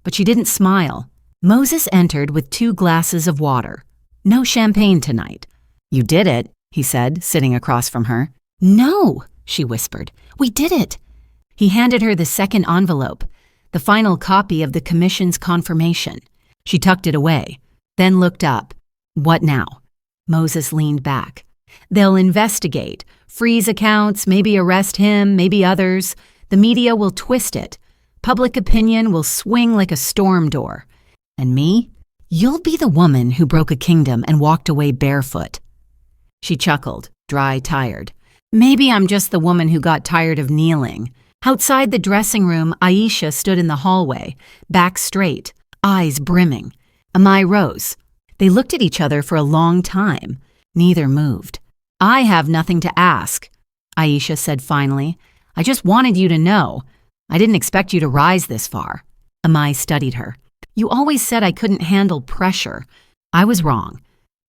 Speaker 2: But she didn't smile. Moses entered with 2 glasses of water. "No champagne tonight." "You did it," he said, sitting across from her. "No," she whispered. "We did it." He handed her the second envelope, the final copy of the commission's confirmation. She tucked it away, then looked up. "What now?" Moses leaned back. "They'll investigate, freeze accounts, maybe arrest him, maybe others. The media will twist it. Public opinion will swing like a storm door. And me? You'll be the woman who broke a kingdom and walked away barefoot." She chuckled, dry, tired. "Maybe I'm just the woman who got tired of kneeling." Outside the dressing room, Aisha stood in the hallway, back straight, eyes brimming. Amae rose. They looked at each other for a long time. Neither moved. "I have nothing to ask," Aisha said finally. "I just wanted you to know. I didn't expect you to rise this far." Amae studied her. "You always said I couldn't handle pressure. I was wrong."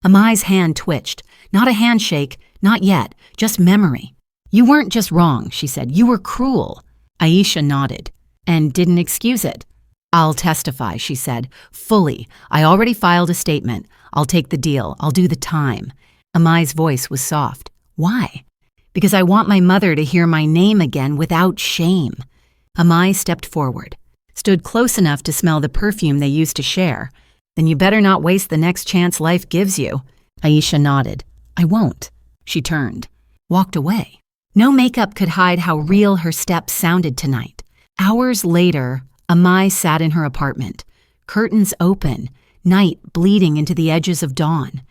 Speaker 2: Amae's hand twitched. Not a handshake, not yet, just memory. "You weren't just wrong," she said. "You were cruel." Aisha nodded and didn't excuse it. "I'll testify," she said, "fully. I already filed a statement. I'll take the deal. I'll do the time." Amae's voice was soft. "Why?" "Because I want my mother to hear my name again without shame." Amae stepped forward, stood close enough to smell the perfume they used to share. "Then you better not waste the next chance life gives you." Aisha nodded. "I won't." She turned, walked away. No makeup could hide how real her steps sounded tonight. Hours later, Amae sat in her apartment, curtains open, night bleeding into the edges of dawn.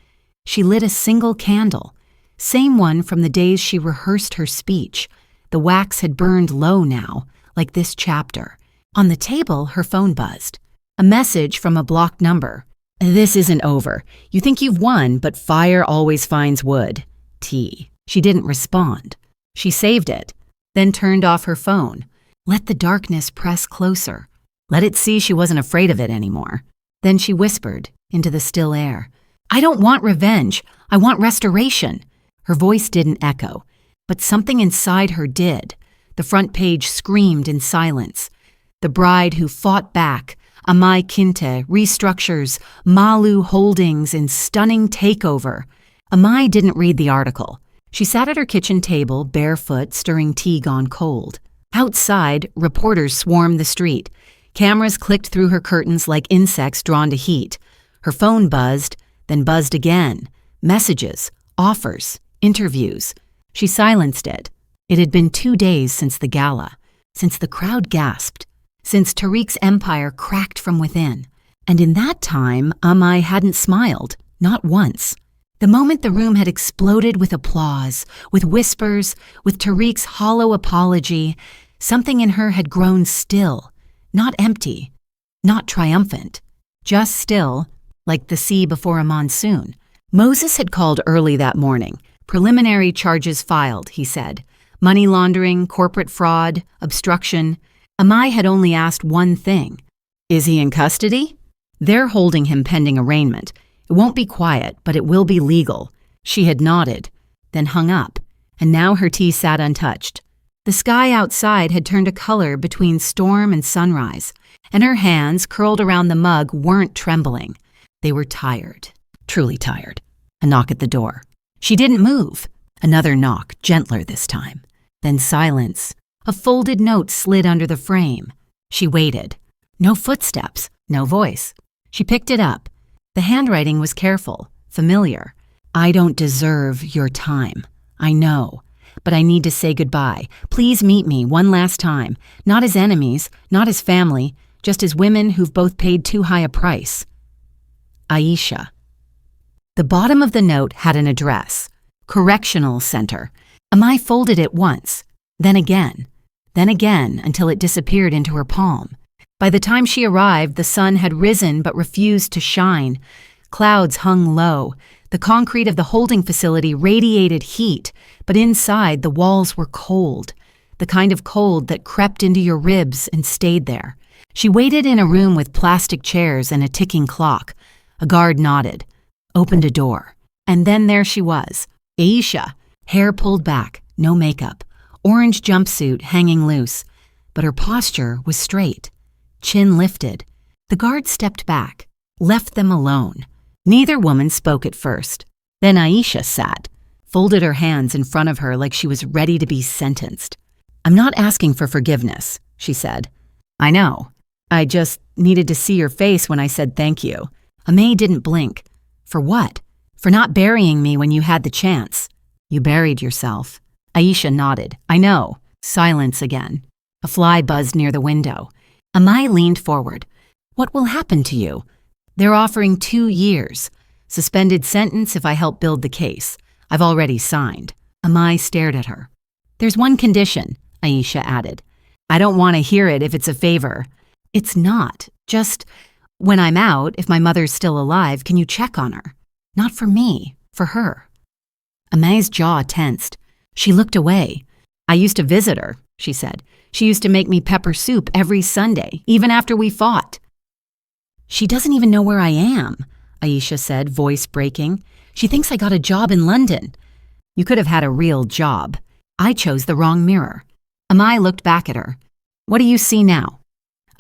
Speaker 2: She lit a single candle, same one from the days she rehearsed her speech. The wax had burned low now, like this chapter. On the table, her phone buzzed. A message from a blocked number. "This isn't over. You think you've won, but fire always finds wood. T." She didn't respond. She saved it, then turned off her phone. Let the darkness press closer. Let it see she wasn't afraid of it anymore. Then she whispered into the still air, "I don't want revenge. I want restoration." Her voice didn't echo, but something inside her did. The front page screamed in silence. The bride who fought back, Amae Kinte, restructures, Malu Holdings in stunning takeover. Amae didn't read the article. She sat at her kitchen table, barefoot, stirring tea gone cold. Outside, reporters swarmed the street. Cameras clicked through her curtains like insects drawn to heat. Her phone buzzed, then buzzed again. Messages, offers, interviews. She silenced it. It had been 2 days since the gala, since the crowd gasped, since Tariq's empire cracked from within. And in that time, Amae hadn't smiled, not once. The moment the room had exploded with applause, with whispers, with Tariq's hollow apology, something in her had grown still, not empty, not triumphant, just still, like the sea before a monsoon. Moses had called early that morning. Preliminary charges filed, he said. Money laundering, corporate fraud, obstruction. Amae had only asked one thing. "Is he in custody?" "They're holding him pending arraignment. It won't be quiet, but it will be legal." She had nodded, then hung up, and now her tea sat untouched. The sky outside had turned a color between storm and sunrise, and her hands, curled around the mug, weren't trembling. They were tired, truly tired. A knock at the door. She didn't move. Another knock, gentler this time. Then silence. A folded note slid under the frame. She waited. No footsteps, no voice. She picked it up. The handwriting was careful, familiar. "I don't deserve your time. I know. But I need to say goodbye. Please meet me one last time. Not as enemies, not as family, just as women who've both paid too high a price. Aisha." The bottom of the note had an address. Correctional Center. Amae folded it once, then again, until it disappeared into her palm. By the time she arrived, the sun had risen but refused to shine. Clouds hung low. The concrete of the holding facility radiated heat, but inside the walls were cold, the kind of cold that crept into your ribs and stayed there. She waited in a room with plastic chairs and a ticking clock, A guard nodded, opened a door, and then there she was, Aisha, hair pulled back, no makeup, orange jumpsuit hanging loose, but her posture was straight, chin lifted. The guard stepped back, left them alone. Neither woman spoke at first. Then Aisha sat, folded her hands in front of her like she was ready to be sentenced. "I'm not asking for forgiveness," she said. "I know. I just needed to see your face when I said thank you." Amae didn't blink. "For what? For not burying me when you had the chance." "You buried yourself." Aisha nodded. "I know." Silence again. A fly buzzed near the window. Amae leaned forward. "What will happen to you?" "They're offering 2 years. Suspended sentence if I help build the case. I've already signed." Amae stared at her. "There's one condition," Aisha added. "I don't want to hear it if it's a favor." "It's not. Just, when I'm out, if my mother's still alive, can you check on her? Not for me, for her." Amae's jaw tensed. She looked away. "I used to visit her," she said. "She used to make me pepper soup every Sunday, even after we fought." "She doesn't even know where I am," Aisha said, voice breaking. "She thinks I got a job in London." "You could have had a real job. I chose the wrong mirror." Amae looked back at her. "What do you see now?"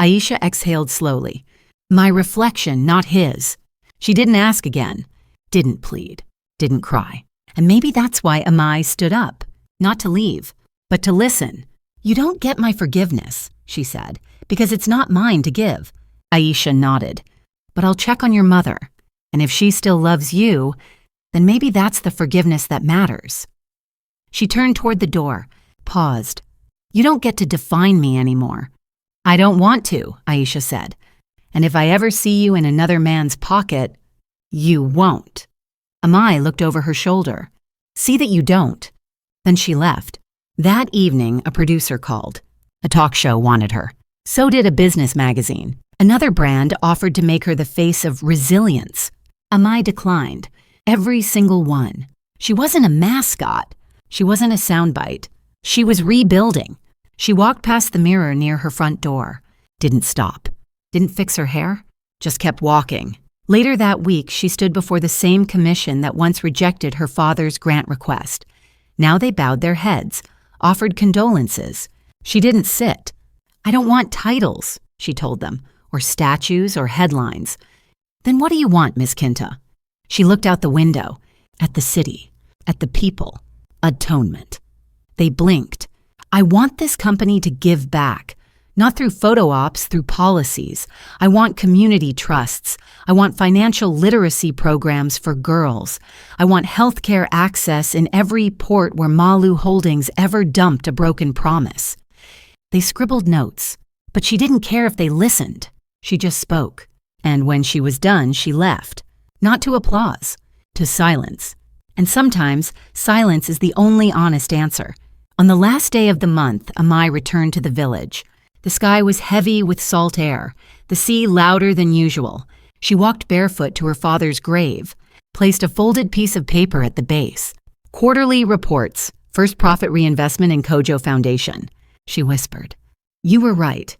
Speaker 2: Aisha exhaled slowly. "My reflection, not his." She didn't ask again, didn't plead, didn't cry. And maybe that's why Amae stood up, not to leave, but to listen. "You don't get my forgiveness," she said, "because it's not mine to give." Aisha nodded. "But I'll check on your mother. And if she still loves you, then maybe that's the forgiveness that matters." She turned toward the door, paused. "You don't get to define me anymore." "I don't want to," Aisha said. "And if I ever see you in another man's pocket, you won't." Amae looked over her shoulder. "See that you don't." Then she left. That evening, a producer called. A talk show wanted her. So did a business magazine. Another brand offered to make her the face of resilience. Amae declined. Every single one. She wasn't a mascot. She wasn't a soundbite. She was rebuilding. She walked past the mirror near her front door. Didn't stop. Didn't fix her hair. Just kept walking. Later that week, she stood before the same commission that once rejected her father's grant request. Now they bowed their heads, offered condolences. She didn't sit. "I don't want titles," she told them, "or statues or headlines." "Then what do you want, Miss Kinta?" She looked out the window, at the city, at the people. Atonement. They blinked. "I want this company to give back. Not through photo ops, through policies. I want community trusts. I want financial literacy programs for girls. I want healthcare access in every port where Malu Holdings ever dumped a broken promise." They scribbled notes, but she didn't care if they listened. She just spoke. And when she was done, she left. Not to applause, to silence. And sometimes, silence is the only honest answer. On the last day of the month, Amae returned to the village. The sky was heavy with salt air, the sea louder than usual. She walked barefoot to her father's grave, placed a folded piece of paper at the base. "Quarterly reports, first profit reinvestment in Kojo Foundation," she whispered. "You were right."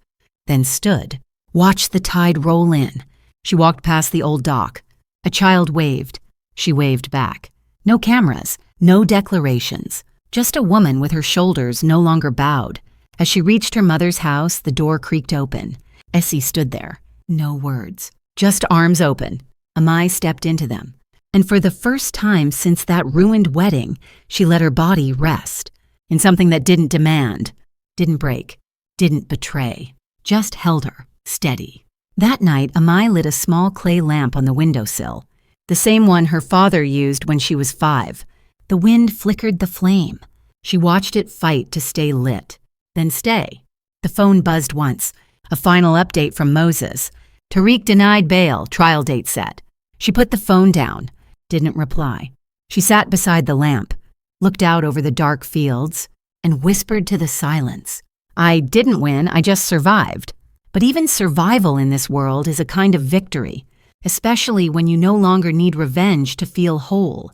Speaker 2: Then stood, watched the tide roll in. She walked past the old dock. A child waved. She waved back. No cameras, no declarations, just a woman with her shoulders no longer bowed. As she reached her mother's house, the door creaked open. Essie stood there. No words. Just arms open. Amae stepped into them. And for the first time since that ruined wedding, she let her body rest. In something that didn't demand, didn't break, didn't betray. Just held her, steady. That night, Amae lit a small clay lamp on the windowsill. The same one her father used when she was 5. The wind flickered the flame. She watched it fight to stay lit. Then stay. The phone buzzed once. A final update from Moses. Tariq denied bail, trial date set. She put the phone down. Didn't reply. She sat beside the lamp, looked out over the dark fields, and whispered to the silence. "I didn't win, I just survived." But even survival in this world is a kind of victory, especially when you no longer need revenge to feel whole.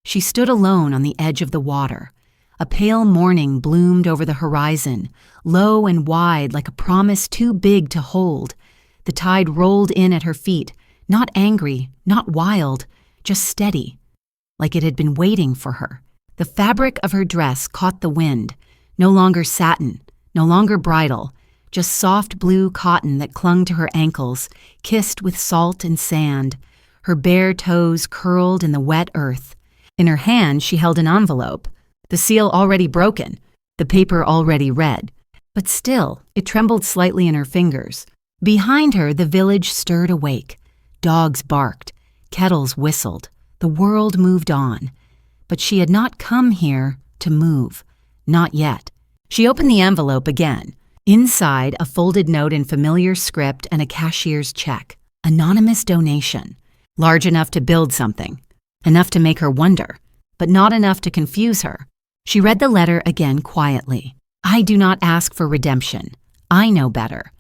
Speaker 2: She stood alone on the edge of the water. A pale morning bloomed over the horizon, low and wide like a promise too big to hold. The tide rolled in at her feet, Not angry, not wild, just steady, like it had been waiting for her. The fabric of her dress caught the wind, no longer satin, no longer bridal, just soft blue cotton that clung to her ankles, kissed with salt and sand. Her bare toes curled in the wet earth. In her hand she held an envelope, the seal already broken, the paper already red. But still, it trembled slightly in her fingers. Behind her, the village stirred awake. Dogs barked, kettles whistled. The world moved on. But she had not come here to move. Not yet. She opened the envelope again. Inside, a folded note in familiar script and a cashier's check. Anonymous donation. Large enough to build something. Enough to make her wonder, but not enough to confuse her. She read the letter again quietly. I do not ask for redemption. I know better.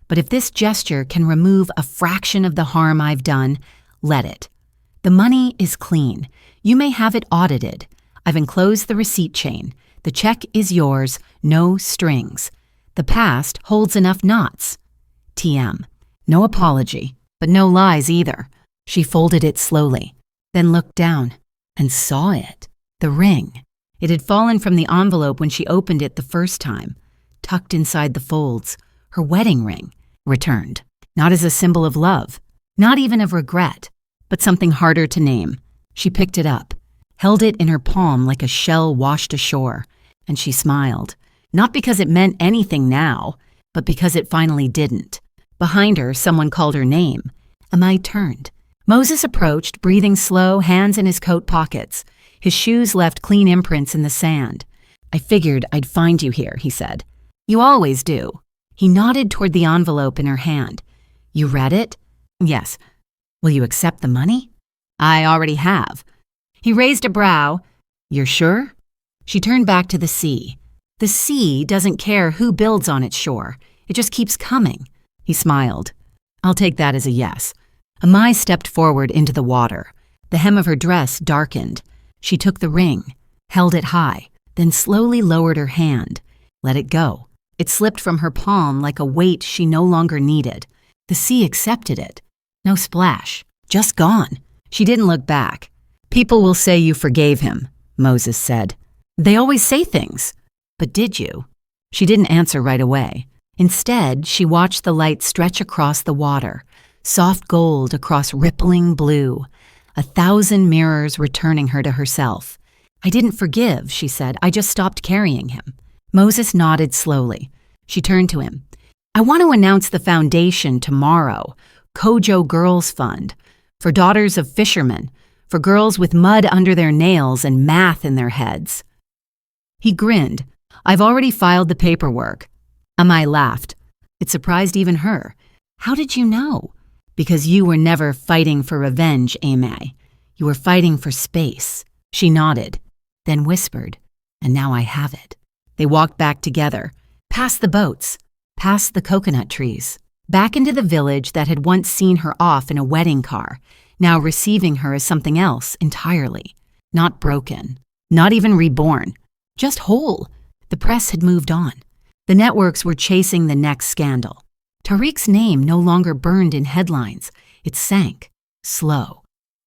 Speaker 2: But if this gesture can remove a fraction of the harm I've done, let it. The money is clean. You may have it audited. I've enclosed the receipt chain. The check is yours, no strings. The past holds enough knots. TM. No apology, but no lies either. She folded it slowly, then looked down and saw it. The ring. It had fallen from the envelope when she opened it the first time, tucked inside the folds. Her wedding ring, returned. Not as a symbol of love, not even of regret, but something harder to name. She picked it up, held it in her palm like a shell washed ashore, and she smiled. Not because it meant anything now, but because it finally didn't. Behind her, someone called her name. Amae turned. Moses approached, breathing slow, hands in his coat pockets. His shoes left clean imprints in the sand. I figured I'd find you here, he said. You always do. He nodded toward the envelope in her hand. You read it? Yes. Will you accept the money? I already have. He raised a brow. You're sure? She turned back to the sea. The sea doesn't care who builds on its shore. It just keeps coming. He smiled. I'll take that as a yes. Amae stepped forward into the water. The hem of her dress darkened. She took the ring, held it high, then slowly lowered her hand. Let it go. It slipped from her palm like a weight she no longer needed. The sea accepted it. No splash. Just gone. She didn't look back. People will say you forgave him, Moses said. They always say things. But did you? She didn't answer right away. Instead, she watched the light stretch across the water, soft gold across rippling blue, 1,000 mirrors returning her to herself. I didn't forgive, she said. I just stopped carrying him. Moses nodded slowly. She turned to him. I want to announce the foundation tomorrow, Kojo Girls Fund, for daughters of fishermen, for girls with mud under their nails and math in their heads. He grinned. I've already filed the paperwork. Amae laughed. It surprised even her. How did you know? Because you were never fighting for revenge, Amae. You were fighting for space. She nodded, then whispered, and now I have it. They walked back together, past the boats, past the coconut trees, back into the village that had once seen her off in a wedding car, now receiving her as something else entirely. Not broken, not even reborn, just whole. The press had moved on. The networks were chasing the next scandal. Tariq's name no longer burned in headlines. It sank, slow,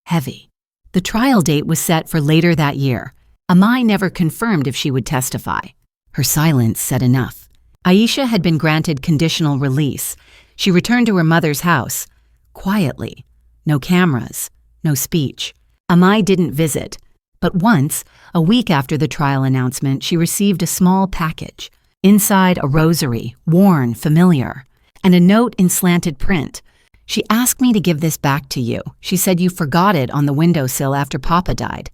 Speaker 2: heavy. The trial date was set for later that year. Amae never confirmed if she would testify. Her silence said enough. Aisha had been granted conditional release. She returned to her mother's house, quietly. No cameras, no speech. Amae didn't visit. But once, a week after the trial announcement, she received a small package. Inside, a rosary, worn, familiar, and a note in slanted print. She asked me to give this back to you. She said you forgot it on the windowsill after Papa died.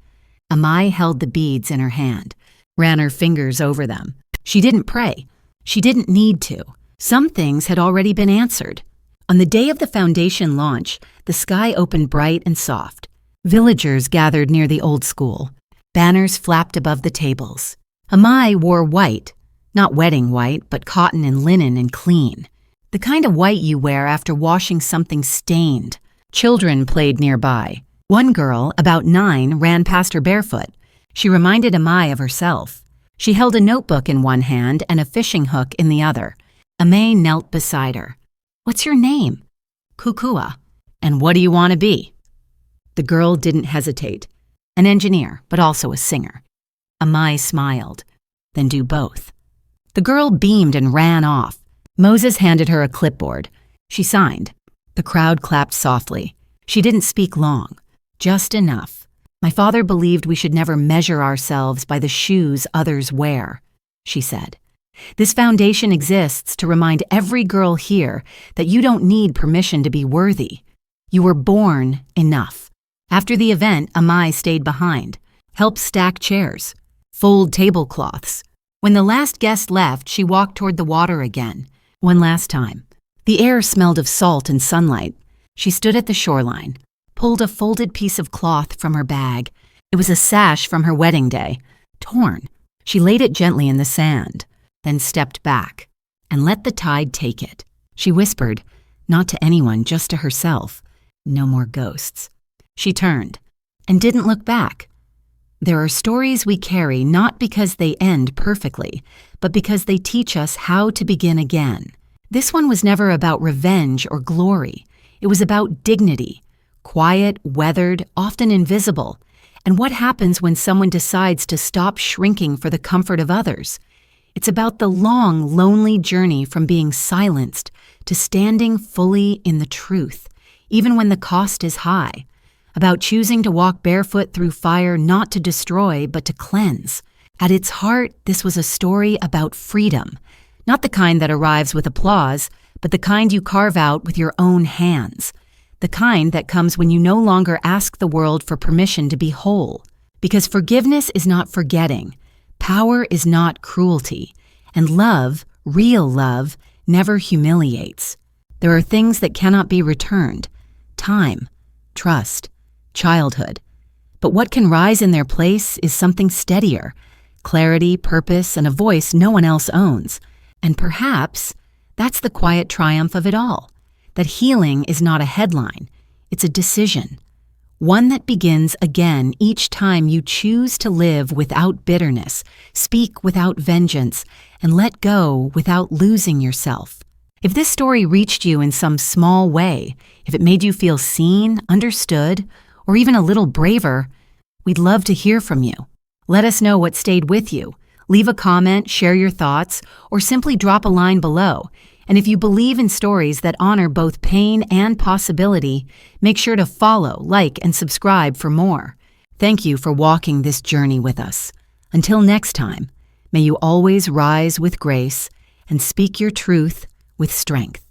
Speaker 2: Amae held the beads in her hand, ran her fingers over them. She didn't pray. She didn't need to. Some things had already been answered. On the day of the foundation launch, the sky opened bright and soft. Villagers gathered near the old school. Banners flapped above the tables. Amae wore white, not wedding white, but cotton and linen and clean. The kind of white you wear after washing something stained. Children played nearby. One girl, about 9, ran past her barefoot. She reminded Amae of herself. She held a notebook in one hand and a fishing hook in the other. Amae knelt beside her. What's your name? Kukua. And what do you want to be?" The girl didn't hesitate. An engineer, but also a singer. Amae smiled. "Then do both." The girl beamed and ran off. Moses handed her a clipboard. She signed. The crowd clapped softly. She didn't speak long. Just enough. "My father believed we should never measure ourselves by the shoes others wear," she said. "This foundation exists to remind every girl here that you don't need permission to be worthy. You were born enough." After the event, Amae stayed behind, helped stack chairs, fold tablecloths. When the last guest left, she walked toward the water again, one last time. The air smelled of salt and sunlight. She stood at the shoreline, pulled a folded piece of cloth from her bag. It was a sash from her wedding day, torn. She laid it gently in the sand, then stepped back and let the tide take it. She whispered, not to anyone, just to herself, "No more ghosts." She turned and didn't look back. There are stories we carry not because they end perfectly, but because they teach us how to begin again. This one was never about revenge or glory. It was about dignity, quiet, weathered, often invisible, and what happens when someone decides to stop shrinking for the comfort of others. It's about the long, lonely journey from being silenced to standing fully in the truth, even when the cost is high. About choosing to walk barefoot through fire not to destroy, but to cleanse. At its heart, this was a story about freedom, not the kind that arrives with applause, but the kind you carve out with your own hands. The kind that comes when you no longer ask the world for permission to be whole. Because forgiveness is not forgetting, power is not cruelty, and love, real love, never humiliates. There are things that cannot be returned: time, trust, childhood. But what can rise in their place is something steadier: clarity, purpose, and a voice no one else owns. And perhaps that's the quiet triumph of it all, that healing is not a headline, it's a decision. One that begins again each time you choose to live without bitterness, speak without vengeance, and let go without losing yourself. If this story reached you in some small way, if it made you feel seen, understood, or even a little braver, we'd love to hear from you. Let us know what stayed with you. Leave a comment, share your thoughts, or simply drop a line below. And if you believe in stories that honor both pain and possibility, make sure to follow, like, and subscribe for more. Thank you for walking this journey with us. Until next time, may you always rise with grace and speak your truth with strength.